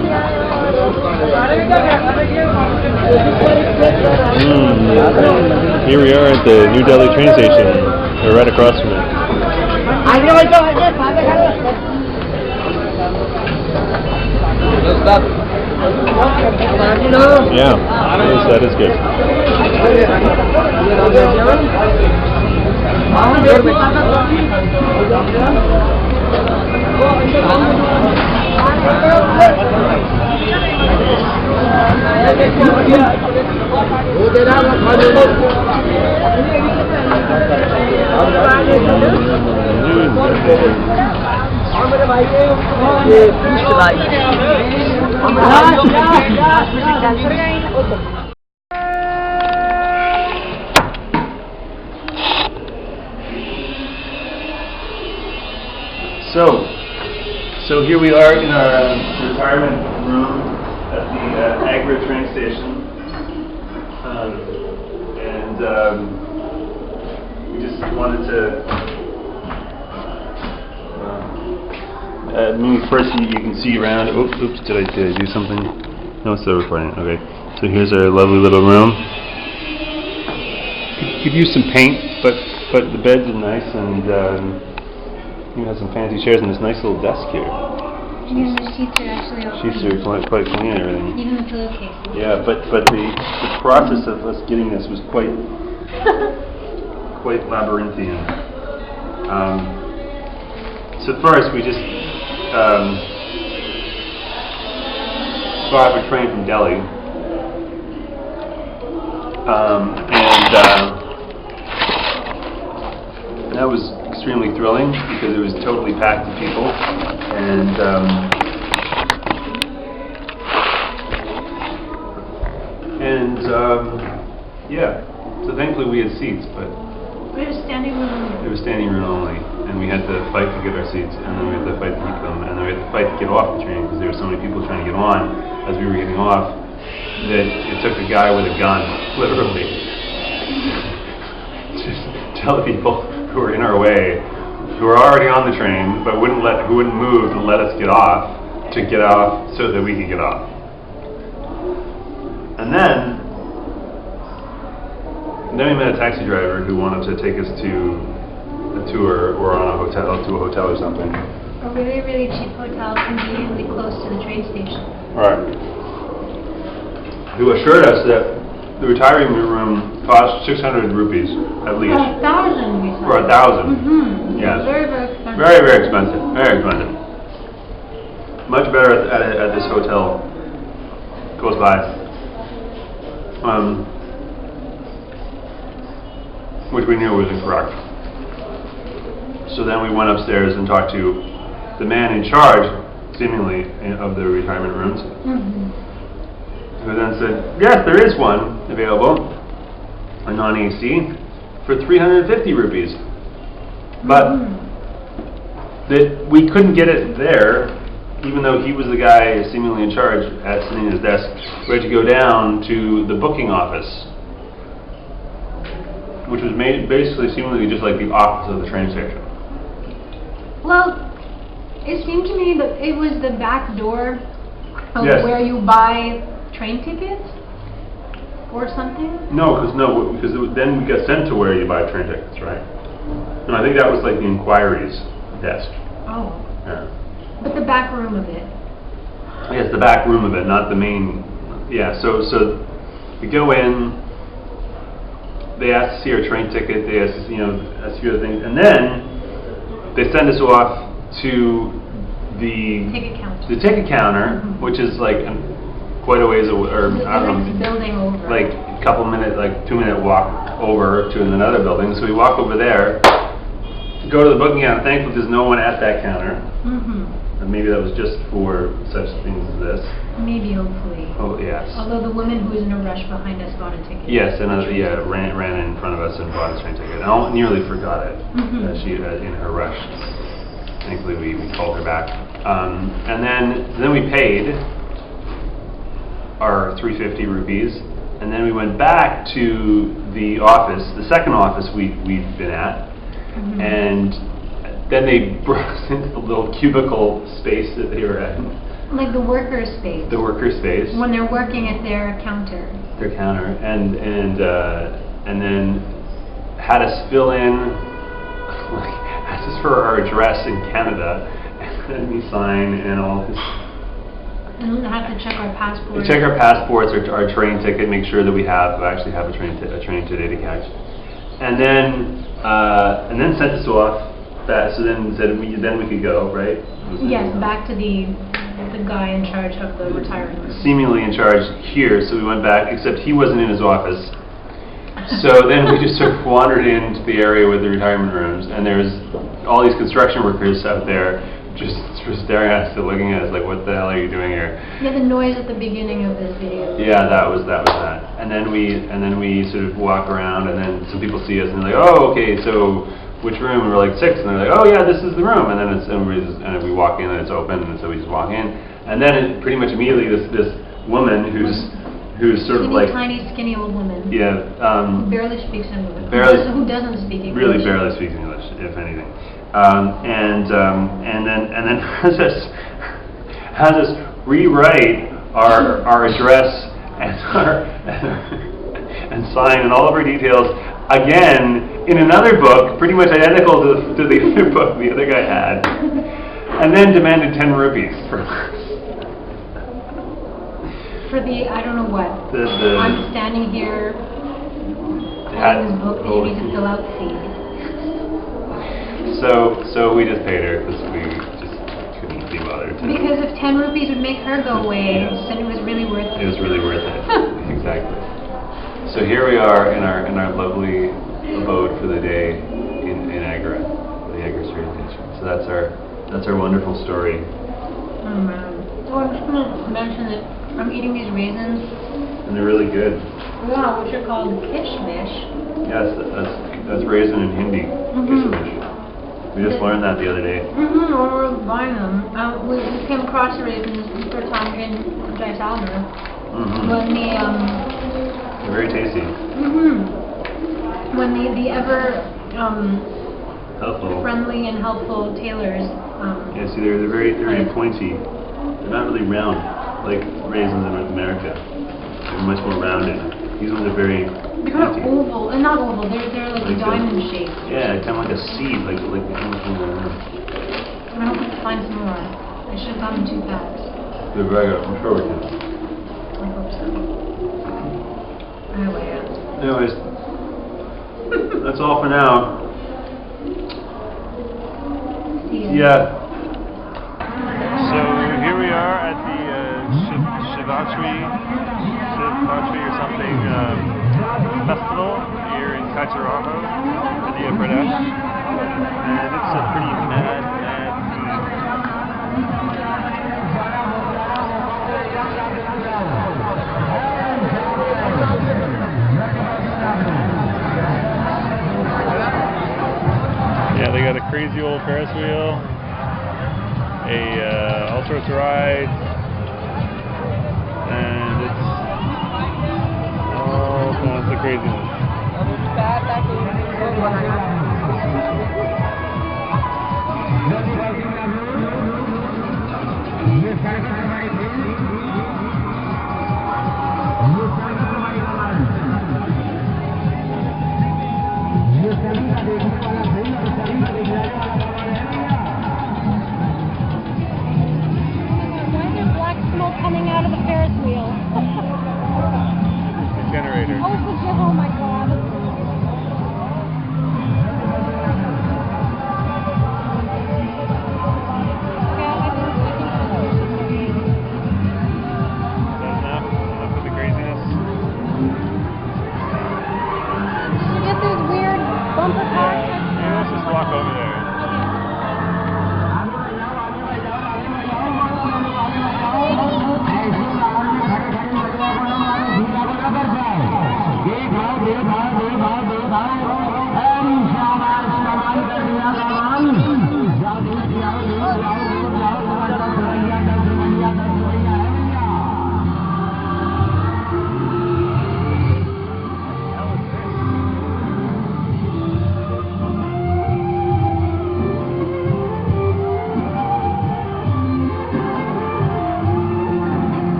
Here we are at the New Delhi train station. We're right across from it. Yeah, yes, that is good. So here we are in our retirement room at the Agra train station, we just wanted to. Maybe first you can see around. Oops! Did I do something? No, it's still recording. Okay. So here's our lovely little room. Could use some paint, but the beds are nice and. You have some fancy chairs and this nice little desk here. Even the sheets are actually all Sheets are quite clean and everything. Even the pillowcases. Yeah, but the process of us getting this was quite labyrinthian. So first we just got a train from Delhi, and that was extremely thrilling because it was totally packed with people, and yeah, so thankfully we had seats, but It was standing room only. It was standing room only, and we had to fight to get our seats, and then we had to fight to keep them, and then we had to fight to get off the train because there were so many people trying to get on as we were getting off that it took a guy with a gun, literally, to tell the people who were in our way, who were already on the train but who wouldn't move to let us get off so that we could get off. And then we met a taxi driver who wanted to take us to a tour or on a hotel or something. A really, really cheap hotel conveniently close to the train station. Right. Who assured us that the retirement room cost 600 rupees at least. 1,000, we said. Or 1,000. Mm-hmm. Yes. Very, very expensive. Very, very expensive. Very expensive. Much better at this hotel. Close by. Which we knew was incorrect. So then we went upstairs and talked to the man in charge, seemingly, of the retirement rooms, who then said, yes, there is one available, a non-AC, for 350 rupees. But that we couldn't get it there, even though he was the guy seemingly in charge sitting at his desk. We had to go down to the booking office, which was made basically seemingly just like the office of the train station. Well, it seemed to me that it was the back door of Yes. where you buy train tickets or something. No, because then we got sent to where you buy train tickets, right? And I think that was like the inquiries desk. Oh. Yeah. But the back room of it. Yes, the back room of it, not the main. Yeah. So we go in. They ask to see our train ticket. They ask, ask a few other things, and then they send us off to the ticket counter, which is like quite a ways away, or I don't know, building over. like a couple minute, like 2-minute walk over to another building. So we walk over there, go to the booking counter. Thankfully, there's no one at that counter. And maybe that was just for such things as this. Maybe, hopefully. Oh yes. Although the woman who was in a rush behind us bought a ticket. Yes, and ran in front of us and bought a train ticket. I nearly forgot it. She in her rush. Thankfully, we called her back, and then we paid our 350 rupees, and then we went back to the office, the second office we'd been at, and then they brought us into the little cubicle space that they were at. Like the worker space. The worker space. When they're working at their counter. Their counter, and then had us fill in, asked us for our address in Canada, and then we sign and all this. And we have to check our passports. We check our passports, our train ticket, make sure that we actually have a train today to catch, and then sent us off. So then said then we could go, right? Yes, back to the guy in charge of the retirement room. Seemingly in charge here, so we went back, except he wasn't in his office. So then we just sort of wandered into the area with the retirement rooms, and there's all these construction workers out there just staring at us, looking at us like, what the hell are you doing here? Yeah, the noise at the beginning of this video. Yeah, that was that. And then we sort of walk around, and then some people see us, and they're like, oh, okay, so which room? And we're like 6, and they're like, oh yeah, this is the room. And then we walk in, and it's open, and so we just walk in, and then pretty much immediately this woman who's sort of like tiny, skinny old woman. Yeah. Barely speaks English. Who doesn't speak English? Really barely speaks English, if anything. And then has us rewrite our address and sign and all of our details again in another book, pretty much identical to the other book the other guy had, and then demanded 10 rupees for I don't know what. I'm standing here holding this book that you need to fill out feed. So we just paid her because we just couldn't be bothered. Because if 10 rupees would make her go away, Yes. then it was really worth it. It was really worth it. Exactly. So here we are in our lovely abode for the day in Agra, the Agra train station. So that's our wonderful story. Oh man. Oh, I'm just gonna mention that I'm eating these raisins. And they're really good. Wow, which are called kishmish. Yes, that's That's raisin in Hindi. We just learned that the other day. When we were buying them, we came across the raisins the first time in Jaisalmer. When They're very tasty. When the ever Helpful. friendly and helpful tailors. Yeah, see, they're very pointy. They're not really round like raisins in North America. They're much more rounded. These ones are very They're kind of oval, and not oval. They're like a diamond shape. Yeah, kind of like a seed, like I hope we can find some more. I should have gotten 2 packs. they're very good. I'm sure we can. I hope so. Anyway, yeah. Anyways, that's all for now. See ya. Yeah. So here we are at the Shivatri or something festival here in Khajuraho, Madhya Pradesh, and it's a pretty mad Yeah, they got a crazy old Ferris wheel, all sorts of rides, and it's all kinds of craziness. Why is there black smoke coming out of the Ferris wheel? The generator. Oh, my God. Enough of the craziness. You get those weird bumper cars? Yeah, let's just walk over there.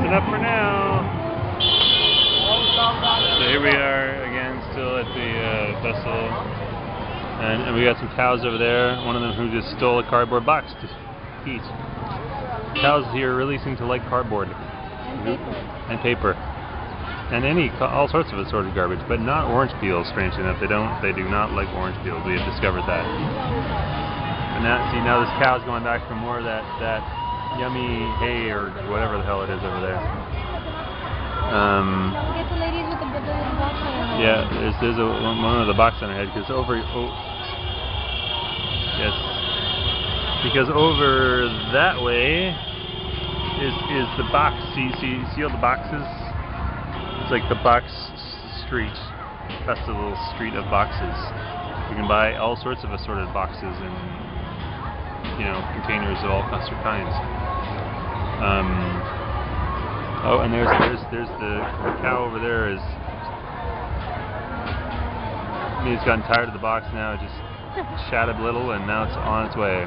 Enough for now. So here we are again, still at the festival, and we got some cows over there. One of them who just stole a cardboard box to eat. Cows here really seem to like cardboard and paper and all sorts of assorted garbage, but not orange peels. Strangely enough, they do not like orange peels. We have discovered that. And now this cow's going back for more of that yummy hay or whatever the hell it is over there. Get the ladies with the box on her head. Yeah, there's one with the box on her head because because over that way is the box. See all the boxes? It's like the box street, festival street of boxes. You can buy all sorts of assorted boxes and containers of all kinds. Oh, and there's the cow over there. He's gotten tired of the box now. It just shat a little, and now it's on its way.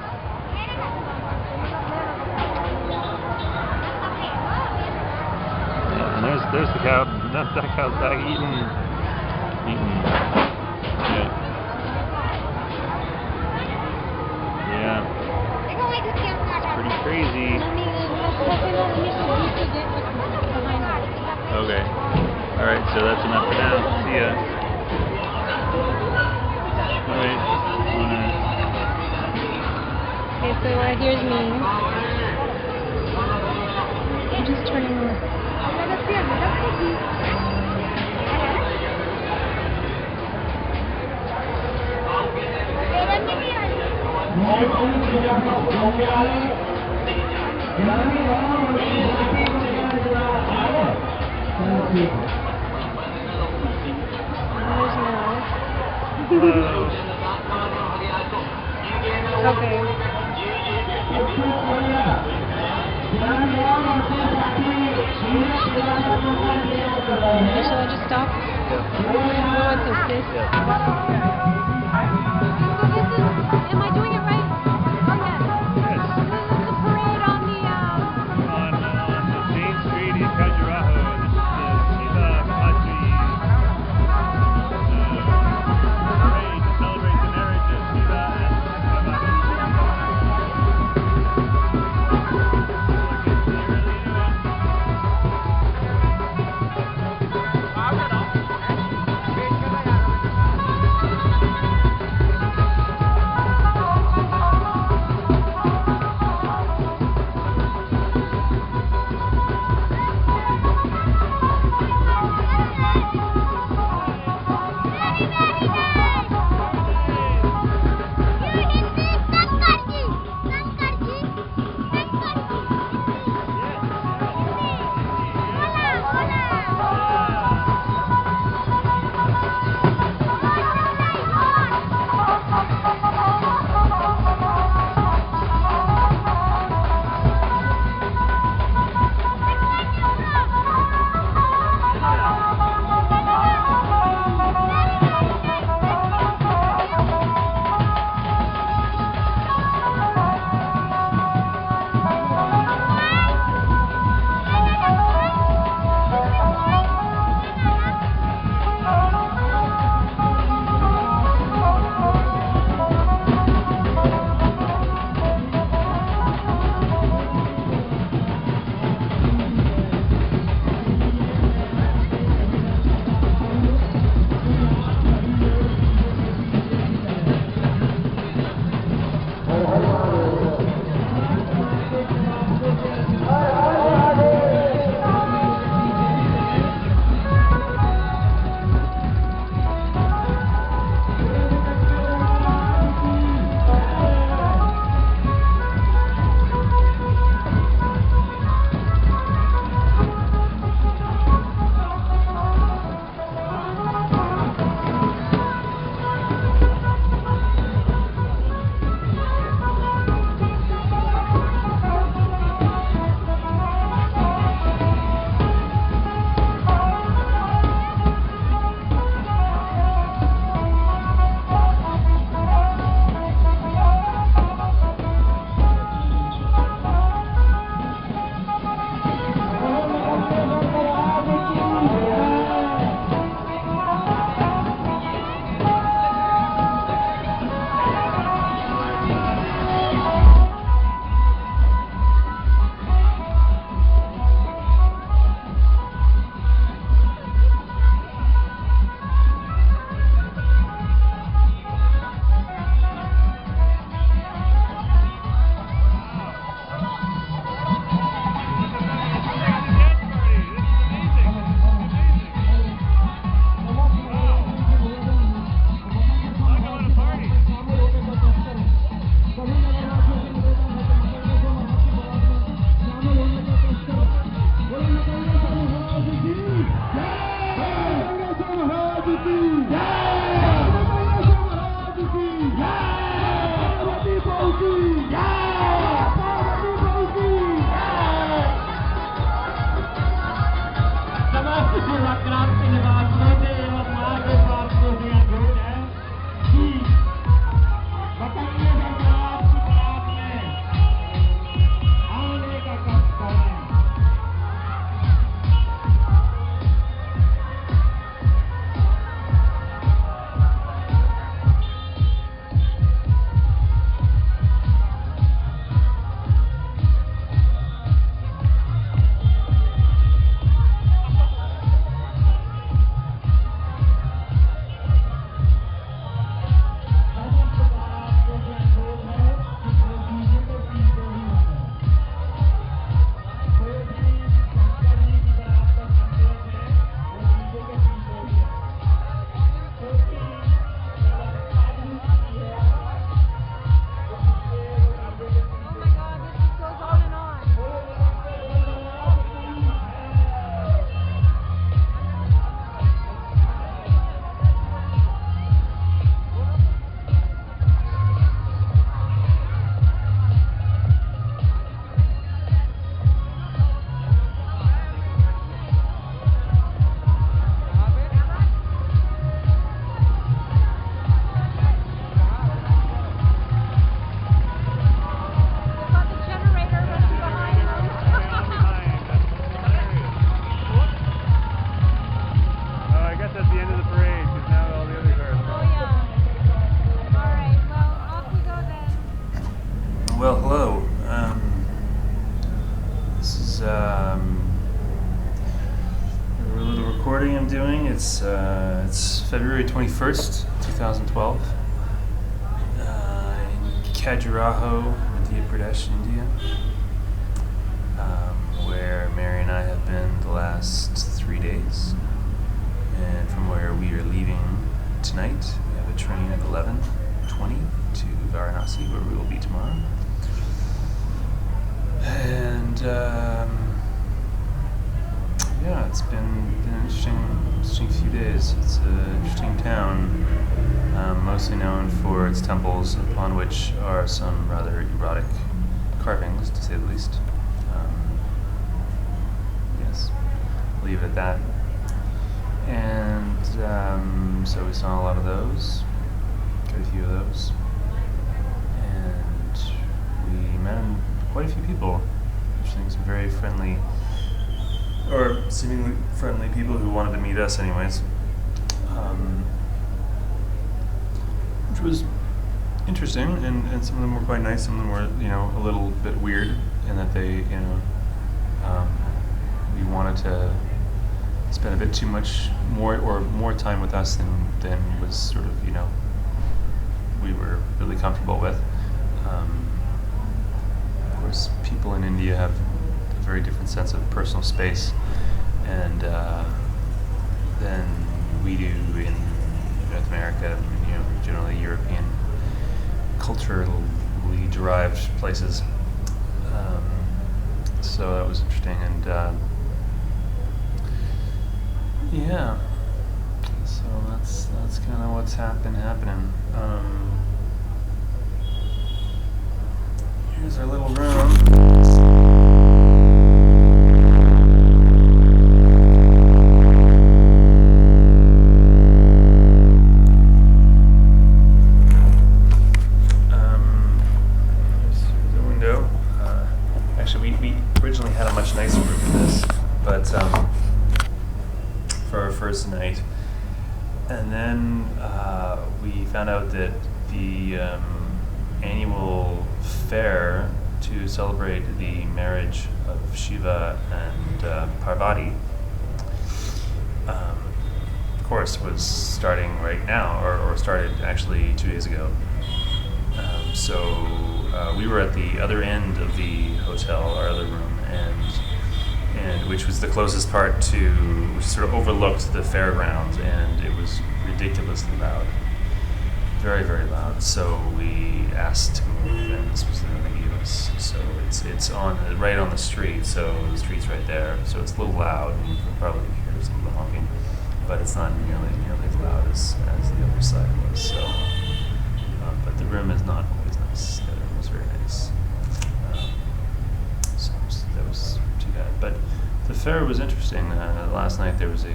Yeah, and there's the cow. That cow's back eating. Yeah. crazy. Okay. Alright, so that's enough for now. See ya. Alright. Okay, so here's me. I'm just turning on. Okay. Shall I just stop? What's this? Am I doing it right? Oh, yes. This is the parade on the, On Main Street in Khajuraho. This is the Shiva Bhadri parade to celebrate the marriage of Shiva and Parvati. It's February 21st, 2012, in Khajuraho, Madhya Pradesh, India, where Mary and I have been the last 3 days, and from where we are leaving tonight. We have a train at 11:20 to Varanasi, where we will be tomorrow. And yeah, it's been an interesting few days. It's an interesting town, mostly known for its temples, upon which are some rather erotic carvings, to say the least. Yes, leave it at that. And so we saw a lot of those, quite a few of those, and we met quite a few people. Interesting, some very friendly, or seemingly friendly people who wanted to meet us anyways, which was interesting, and some of them were quite nice, some of them were, a little bit weird in that they, we wanted to spend a bit too much more time with us than was sort of, we were really comfortable with. Of course, people in India have a very different sense of personal space and than we do in North America, generally European culturally derived places. So that was interesting, and yeah. So that's kind of what's happening. Here's our little room. We originally had a much nicer room than this, but for our first night, and then we found out that the annual fair to celebrate the marriage of Shiva and Parvati, of course, was starting right now, or started actually 2 days ago. So we were at the other end of the hotel, our other room, and which was the closest part to, which sort of overlooked the fairgrounds, and it was ridiculously loud, very, very loud. So we asked to move, and this was the room they gave us. So it's right on the street, so the street's right there. So it's a little loud, and you can probably hear some of the honking, but it's not nearly as loud as the other side was. So, but the room is not always nice. The room was very nice. So that was too bad. But the fair was interesting. Last night there was a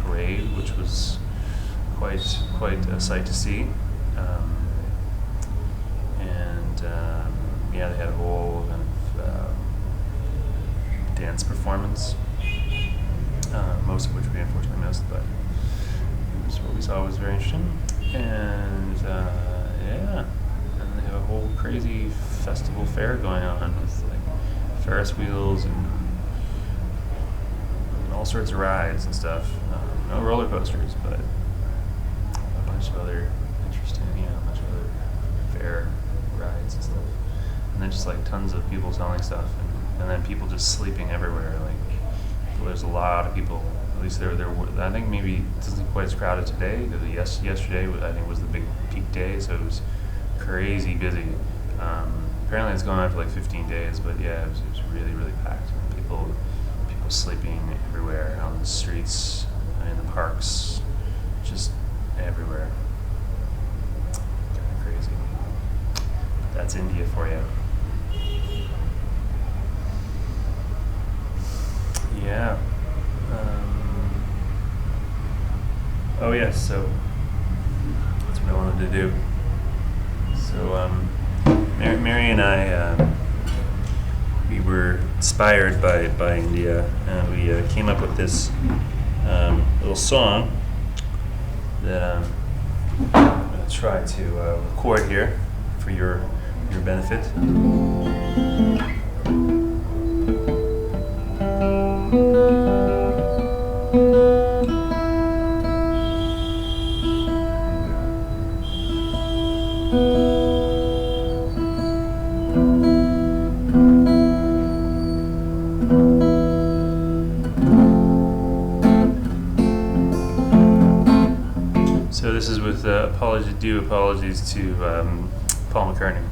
parade, which was quite a sight to see. Yeah, they had a whole kind of dance performance, most of which we unfortunately missed, but what we saw was very interesting. And yeah, and they have a whole crazy festival fair going on with like Ferris wheels and all sorts of rides and stuff. No roller coasters, but a bunch of other interesting, a bunch of other fair rides and stuff. And then just like tons of people selling stuff, and then people just sleeping everywhere. Like there's a lot of people. At least there were. I think maybe it isn't quite as crowded today because yesterday I think was the big peak day, so it was crazy busy. Apparently it's going on for like 15 days, but yeah, it was really, really packed. People sleeping everywhere on the streets, in the parks, just everywhere. Kind of crazy. That's India for you. Yeah. Oh yes, so that's what I wanted to do. So Mary and I, we were inspired by India, and we came up with this little song that I'm going to try to record here for your benefit. apologies to Paul McCartney.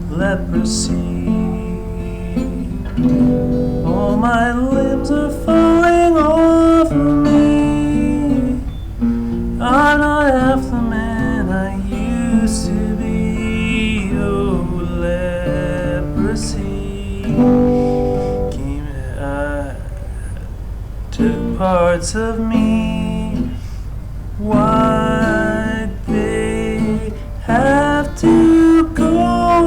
Leprosy. All my limbs are falling off of me. I'm not half the man I used to be. Oh, leprosy took parts of me. Why'd they have to go?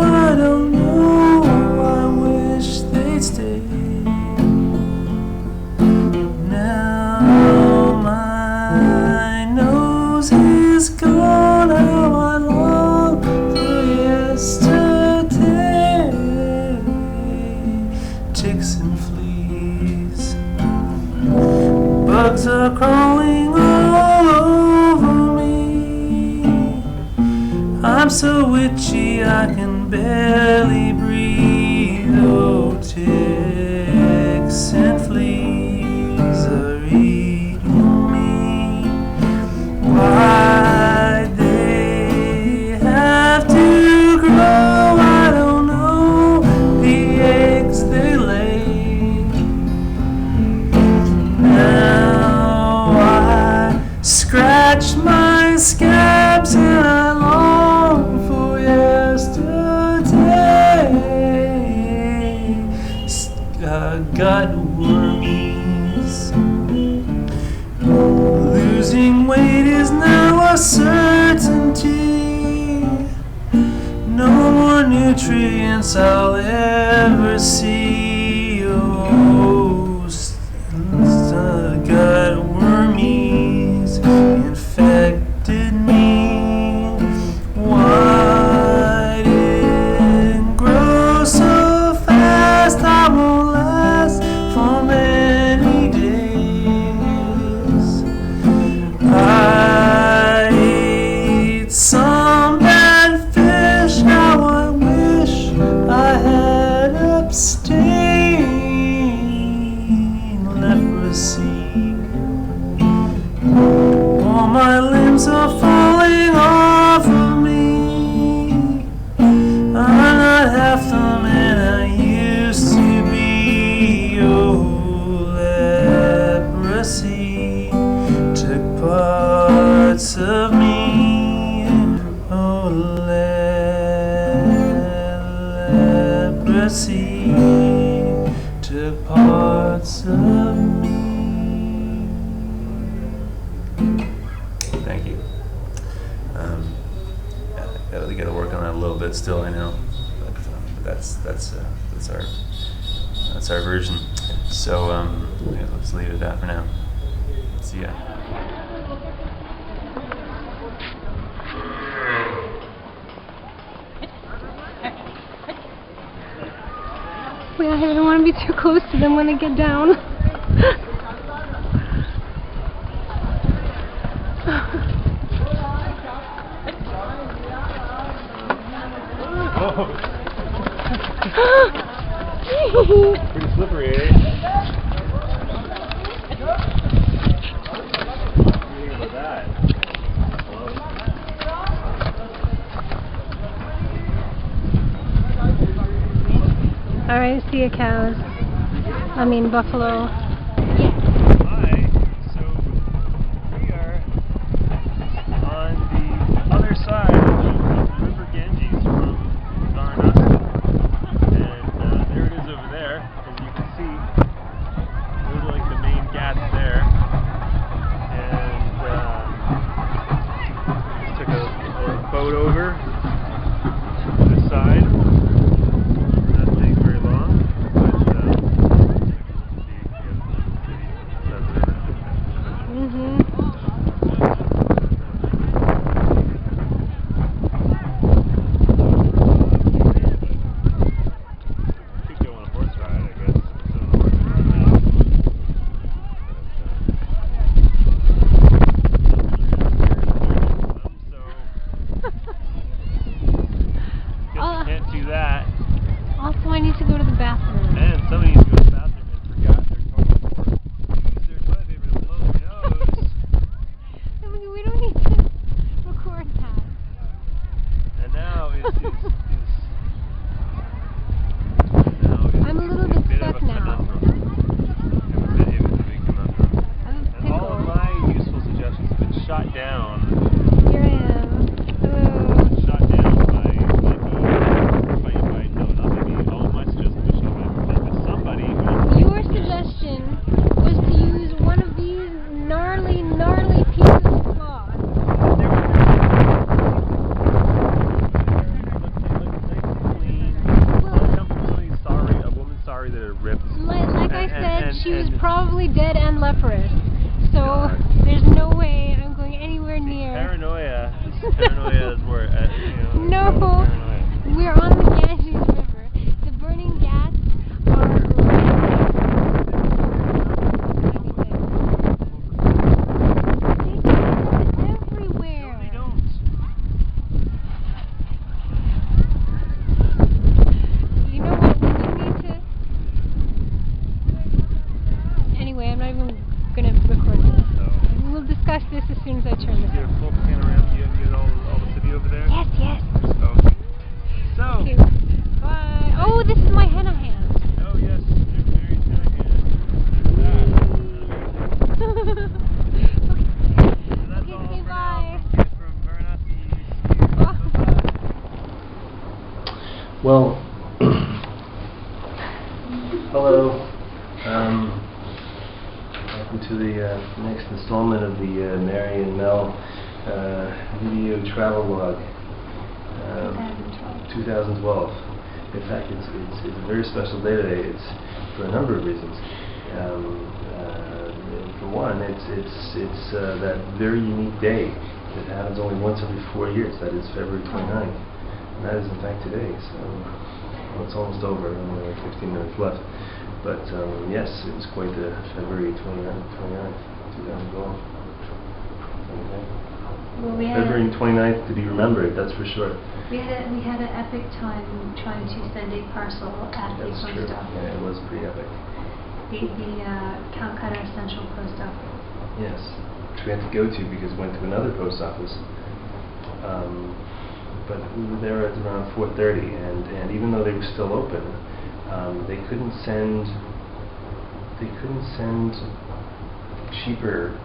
I don't know. I wish they'd stay. Now my nose is gone. How I long for yesterday. Ticks and fleas, bugs are crawling all over me. I'm so itchy I can barely breathe. Oh, ticks and fleas are eating me. Why'd they have to grow? I don't know. The eggs they lay. Now I scratch my scabs and I long for yesterday. Gut wormies. Losing weight is now a certainty. No more nutrients I'll ever see. Oh, gut wormies infected me. Why did it grow so fast? I won't last for many days. I ate some bad fish. Now I wish I had abstained. Leprosy. All my limbs are falling off of me. I'm not half the man I used to be. Oh, leprosy took parts of me. Oh, leprosy took parts of me. Thank you. Gotta work on that a little bit still, I know, but that's our version. So yeah, let's leave it at that for now. See ya. Yeah, I don't want to be too close to them when they get down. Pretty slippery, eh? What about that? Alright, see you cows. I mean buffalo. Hi, so we are on the other side of the River Ganges from Varanasi. And there it is over there, as you can see. Those are like the main ghats there. And just took a boat over to the side. That takes very long, but probably dead and leprous. So God. there's no way I'm going anywhere near. Paranoia. Paranoia is where, No, paranoia. we're on the Ganges River. The burning gas are everywhere. No, they don't. You know what? We just need to. Anyway, I'm not even gonna record this. We'll discuss this as soon as I turn this You on. have full panorama. You have all the city over there. Yes, yes. Okay. So. Thank you. Bye. Oh, this is my henna hand. Oh yes, very Okay, okay, bye. Well, hello. Welcome to the next installment of the Mary and Mel video travel log. 2012. In fact, it's a very special day today. It's for a number of reasons. For one, it's that very unique day that happens only once every 4 years. That is February 29th. And that is in fact today. So well, it's almost over. Only like 15 minutes left. But yes, it was quite the February 29th, 2012. Well, we had February 29th to be remembered, that's for sure. we had an epic time trying to send a parcel at the That's post true. office. Yeah, it was pretty epic. The Calcutta Central Post Office. Yes, which we had to go to because we went to another post office. But we were there at around 4:30, and even though they were still open, they couldn't send cheaper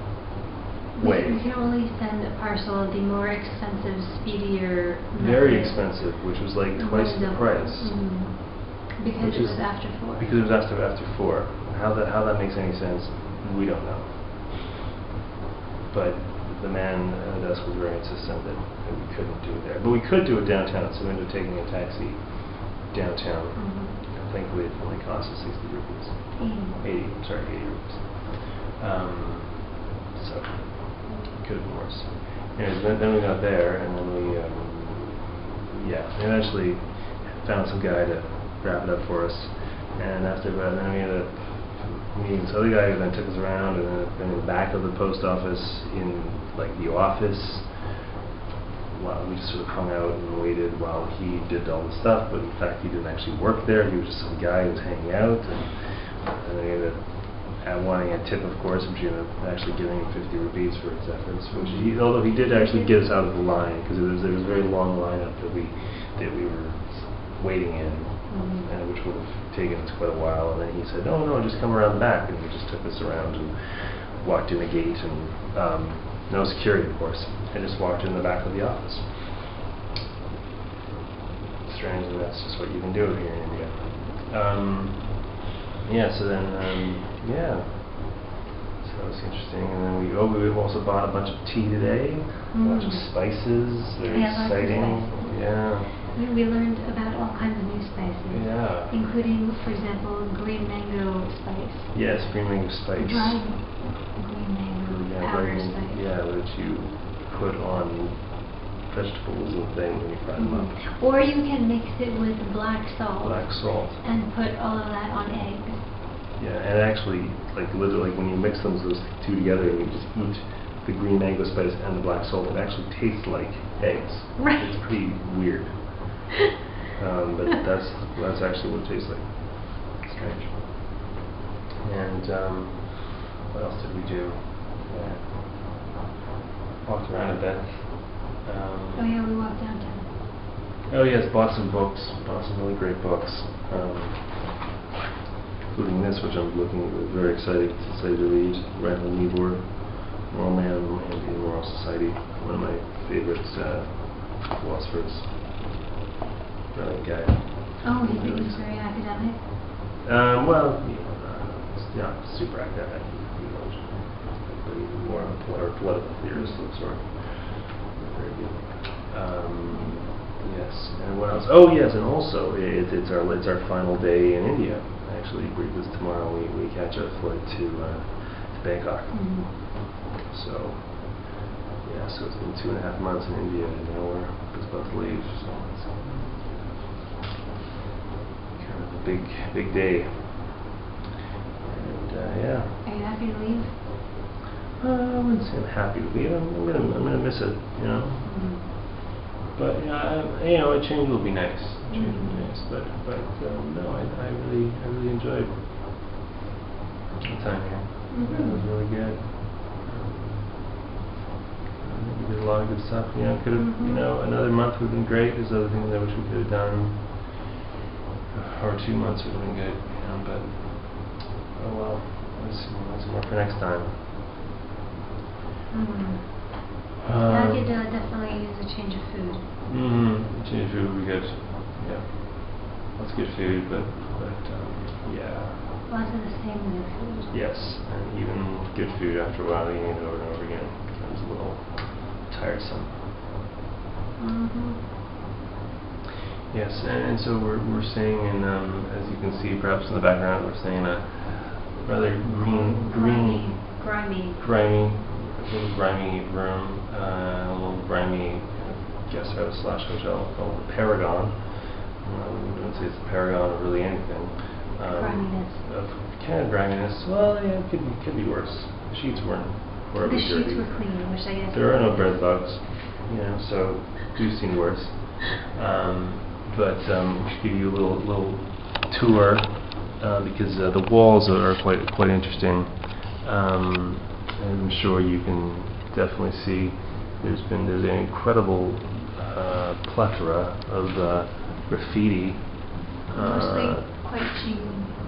way. We can only send a parcel the more expensive, speedier method. Very expensive, which was like twice the price. Because Which it is- was after 4. Because it was after 4. How that makes any sense, we don't know. But the man at us was very insistent that we couldn't do it there. But we could do it downtown, so we ended up taking a taxi downtown. Thankfully, it only cost us 60 rupees. 80 rupees. So, it could have been worse. Anyways, then we got there, and then we eventually found some guy to wrap it up for us. And after that, then we ended up meeting this other guy who then took us around, and then in the back of the post office, in like the office, while we just sort of hung out and waited while he did all the stuff, but in fact he didn't actually work there. He was just some guy who was hanging out, and then he ended up wanting a tip, of course, which ended up actually giving him 50 rupees for his efforts, which although he did actually get us out of the line, because there was a very long lineup that we were waiting in, and which would have taken us quite a while, and then he said, no, just come around the back, and he just took us around and walked in the gate, and no security, of course, and just walked in the back of the office. Strangely, that's just what you can do here in India. So then, so that was interesting, and then we also bought a bunch of tea today, a bunch of spices, very Yeah, lots of exciting. spices. Yeah. We learned about all kinds of new spices. Yeah. Including, for example, green mango spice. Yes, green mango spice. Dried green mango powder spice. Yeah, that you put on vegetables and things when you fry them up. Or you can mix it with black salt. Black salt. And put all of that on eggs. Yeah, and actually, like literally, when you mix those two together, and you just eat the green mango spice and the black salt, it actually tastes like eggs. Right. It's pretty weird. But that's actually what it tastes like. It's strange. And what else did we do? Walked around a bit. Oh yeah, we walked downtown. Oh yes, bought some books. Bought some really great books, including this, which I'm very excited to read. Randall Niebuhr, Moral Man and the Immoral Society. One of my favorite philosophers. Brilliant guy. Oh, you think it was very academic? Well, it's not super academic. But even more of a political theorist of the sort. Very good. Yes, and what else? Oh yes, and also it's our final day in India. actually, this tomorrow we catch a flight to Bangkok. So yeah, so it's been 2.5 months in India, and now we're just about to leave. So it's kind of a big day. And yeah. Are you happy to leave? I wouldn't say I'm happy to leave. I'm gonna miss it, you know. But you know, a change will be nice. Change will be nice. But no, I really enjoyed the time here. It was really good. We did a lot of good stuff. You know, could have. You know, another month would have been great. There's other things I wish we could have done. Or 2 months would have been good. You know, but oh well. Let's more for next time. I could definitely use a change of food. Change of food would be good. Yeah. Lots of good food, but yeah. Lots of the same good food. Yes, and even good food after a while eating it over and over again becomes a little tiresome. Yes, and so we're staying in, as you can see perhaps in the background, we're staying in a rather grimy room, a little grimy guest house / hotel called the Paragon. I wouldn't say it's the Paragon of really anything. Griminess. Of kind of griminess. Well, yeah, it could be worse. The sheets weren't horribly dirty. The sheets were clean, which I guess. There are no bed bugs, you know, so we've seen worse. But we should give you a little tour because the walls are quite interesting. I'm sure you can definitely see there's an incredible plethora of graffiti. Mostly quite cheap.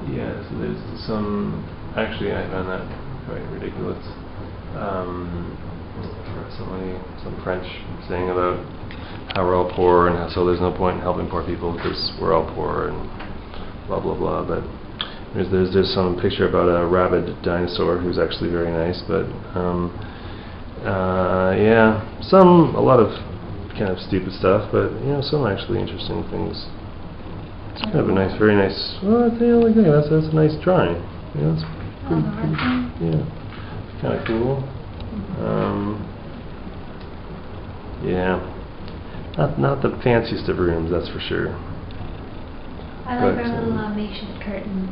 Yeah, so there's some. Actually, I found that quite ridiculous. Some French saying about how we're all poor and how so there's no point in helping poor people because we're all poor and blah blah blah. But there's some picture about a rabid dinosaur who's actually very nice, but yeah, a lot of kind of stupid stuff, but you know, some actually interesting things. It's kind of a nice, very nice. Well, I think that's a nice drawing. You know, it's pretty yeah, kind of cool. Yeah, not the fanciest of rooms, that's for sure. I like our little makeshift curtain.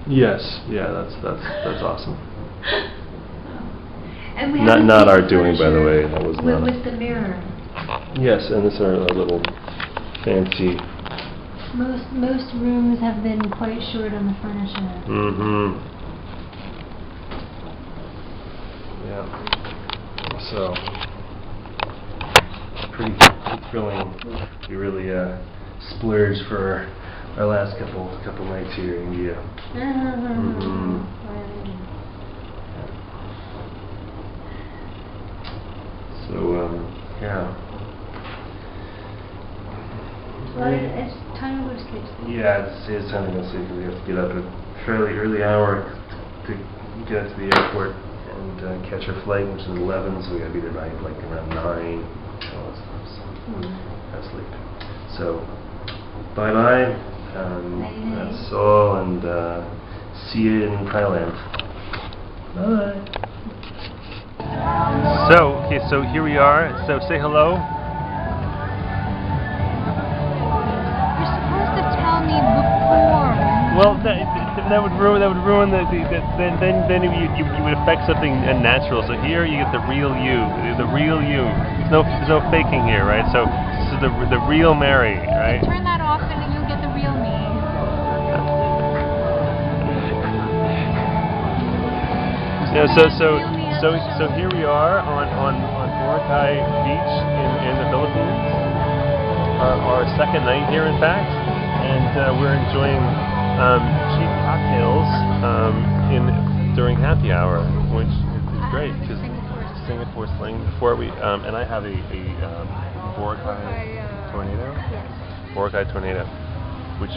Yes, yeah, that's awesome. And we not our doing, by the way. That was not with the mirror. Yes, and this is our little fancy. Most rooms have been quite short on the furniture. Yeah. So pretty thrilling. We really splurged for our last couple nights here in India. So yeah. Well, it's time to go to sleep. Yeah, it's time to go to sleep because we have to get up at a fairly early hour to get to the airport and catch our flight, which is 11, so we gotta be there by like around 9. All that stuff. So gotta sleep. So bye bye. That's all, and see you in Thailand. Bye. So here we are. So say hello. You're supposed to tell me before. Well, that would ruin then you would affect something unnatural. So here you get the real you, There's no faking here, right? So this is the real Mary, right? Turn that off and then you'll get the real me. Yeah, so here we are on Boracay Beach in the Philippines. Our second night here, in fact, and we're enjoying cheap cocktails during happy hour, which is great because Singapore slang. Before we and I have a Boracay Tornado. Yes. Boracay Tornado, which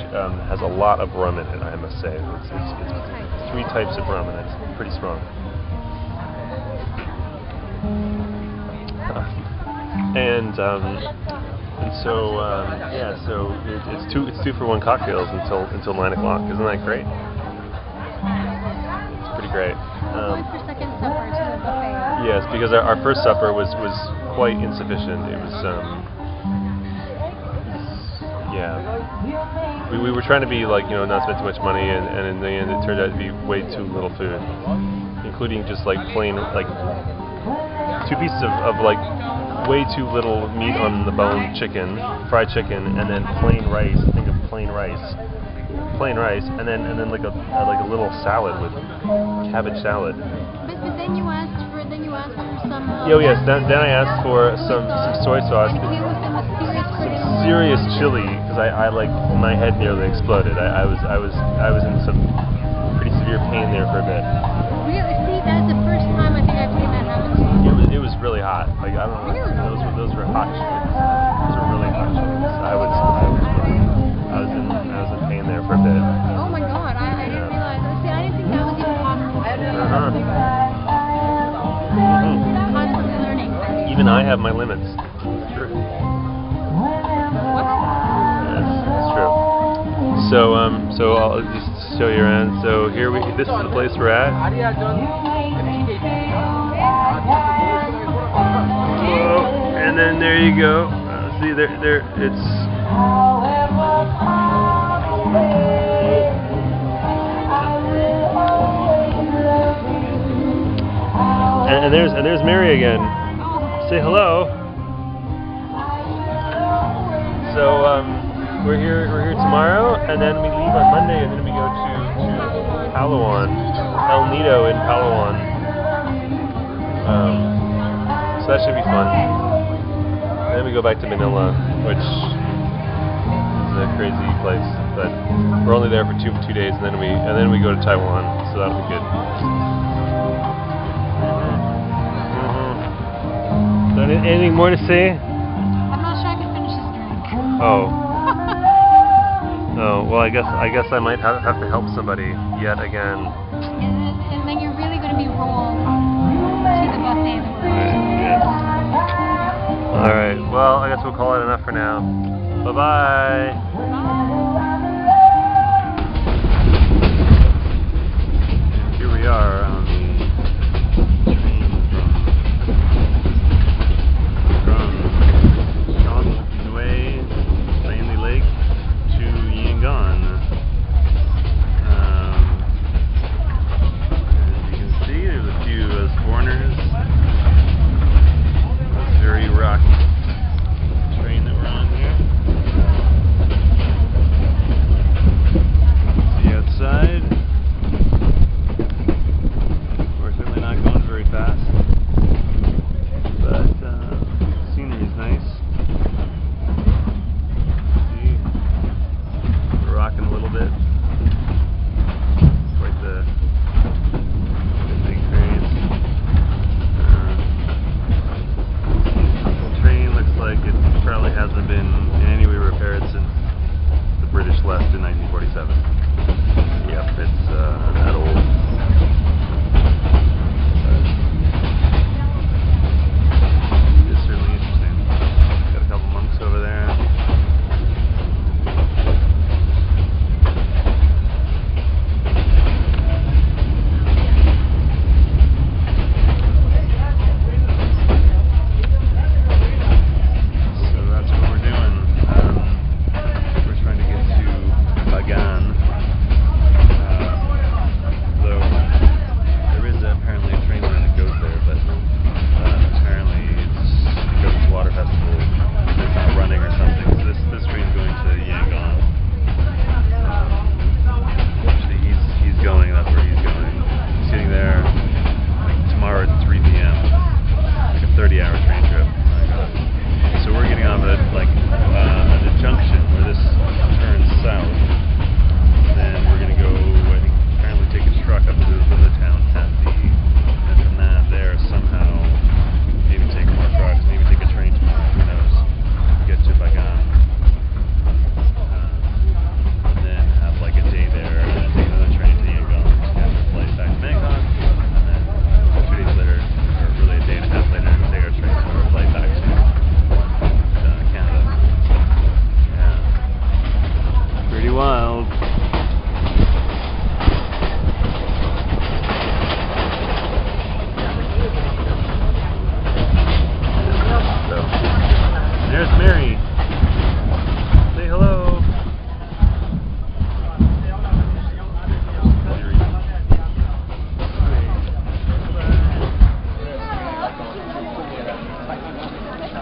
has a lot of rum in it. I must say, it's 3 types of rum, and it's pretty strong. And so yeah, so it's 2 for 1 cocktails until 9 o'clock. Isn't that great? be great. Going for second supper to the buffet. Yes, because our first supper was quite insufficient. It was yeah. We were trying to be like, not spend too much money, and in the end it turned out to be way too little food, including just like plain, like 2 pieces of like way too little meat on the bone chicken, fried chicken, and then plain rice. Think of plain rice, and then like a little salad with cabbage salad. But then you asked for some. Oh yes, then I asked for some soy sauce. And he was in the serious Serious chili, because I like, my head nearly exploded. I was in some pretty severe pain there for a bit. Really? See, that's the first time I think I've seen that happen. It was really hot. Like, I don't know. Those were hot chilies. Those were really hot chilies. I was in pain there for a bit. Oh my God! I didn't realize. See, I didn't think that was even possible. Constantly learning. Even I have my limits. It's true. That's true. So I'll just show you around. So here this is the place we're at. Oh, and then there you go. See there it's. And there's Mary again. Say hello. So we're here tomorrow, and then we leave on Monday, and then we go to Palawan, El Nido in Palawan. So that should be fun. And then we go back to Manila, which is a crazy place, but we're only there for two days, and then we go to Taiwan. So that'll be good. So anything more to say? I'm not sure I can finish this drink. Oh. Oh, well, I guess I might have to help somebody yet again. And then you're really going to be rolled to the buffet that we're at. Yes. All right. Well, I guess we'll call it enough for now. Bye-bye. Here we are on the train from Shanghai, Lanley Lake to Yangon. As you can see, there's a few foreigners. It's very rocky train that we're on here. See outside.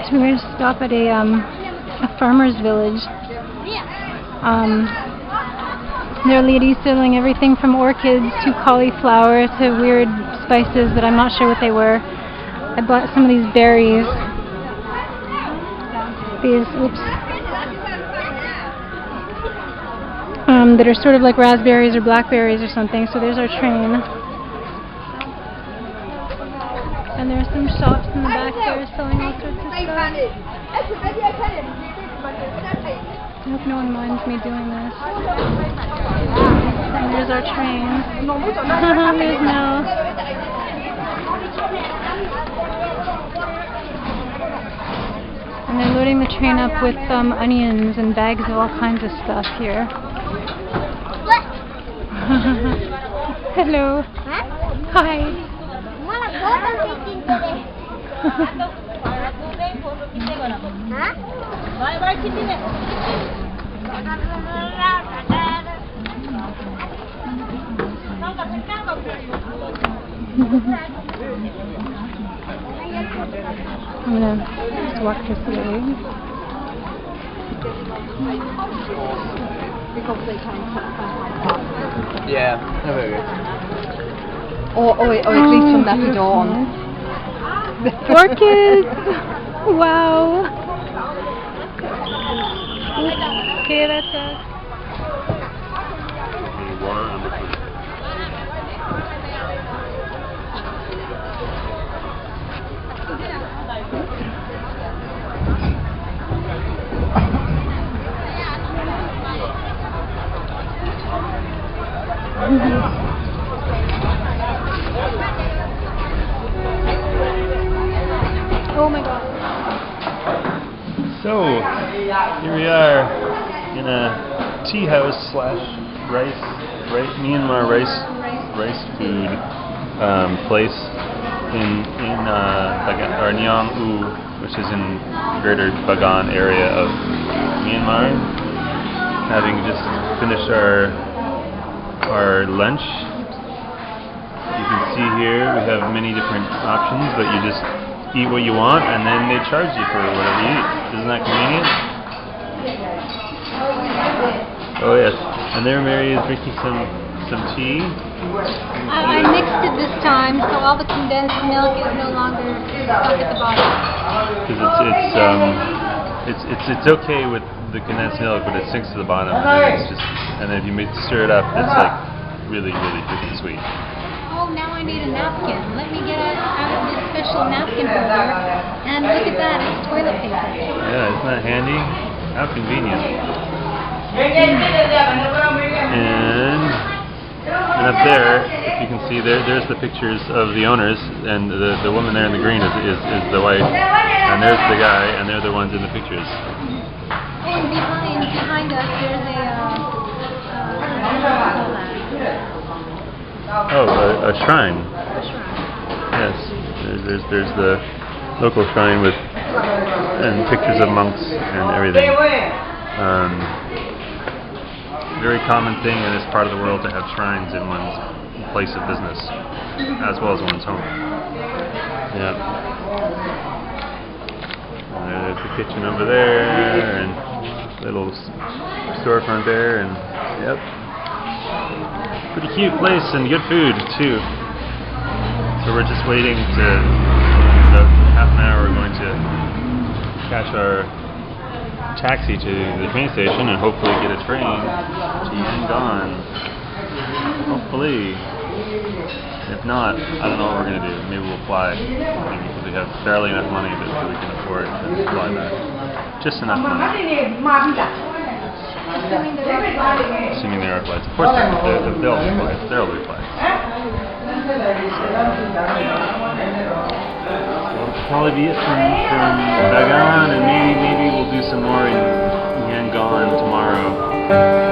So we're going to stop at a farmer's village. There are ladies selling everything from orchids to cauliflower to weird spices that I'm not sure what they were. I bought some of these berries. That are sort of like raspberries or blackberries or something. So there's our train. And there are some shops in the back there selling all sorts of stuff. I hope no one minds me doing this. And there's our train. There's Mel. And they're loading the train up with onions and bags of all kinds of stuff here. Hello. Hi. I'm gonna just walk this way. Yeah. Or at least from that dawn. Orchids! Wow! Okay, that's us. Oh my god. So, here we are in a tea house slash Myanmar rice food place in Nyang U, which is in greater Bagan area of Myanmar. Having just finished our lunch. You can see here we have many different options, but you just eat what you want and then they charge you for whatever you eat. Isn't that convenient? Oh yes. And there Mary is drinking some tea. I mixed it this time, so all the condensed milk is no longer stuck at the bottom. Because it's okay with the condensed milk, but it sinks to the bottom, and then if you stir it up, it's like really freaking sweet. Oh, now I need a napkin. Let me get out this special napkin holder, and look at that, it's toilet paper. Yeah, isn't that handy? How convenient. And up there, if you can see, there's the pictures of the owners, and the woman there in the green is the wife, and there's the guy, and they're the ones in the pictures. Oh, and behind us, there's a shrine. Yes, there's the local shrine and pictures of monks and everything. Very common thing in this part of the world to have shrines in one's place of business, as well as one's home. Yeah. And there's the kitchen over there, and little storefront there, and yep. Pretty cute place and good food too. So we're just waiting about half an hour. We're going to catch our taxi to the train station and hopefully get a train to Yangon. Hopefully. If not, I don't know what we're going to do. Maybe we'll fly. Because we have barely enough money that we can afford to fly back. Just enough money. Assuming there are flights. Of course there will be flights. There will be flights. That'll probably be it from Bagan, and maybe we'll do some more in Yangon tomorrow.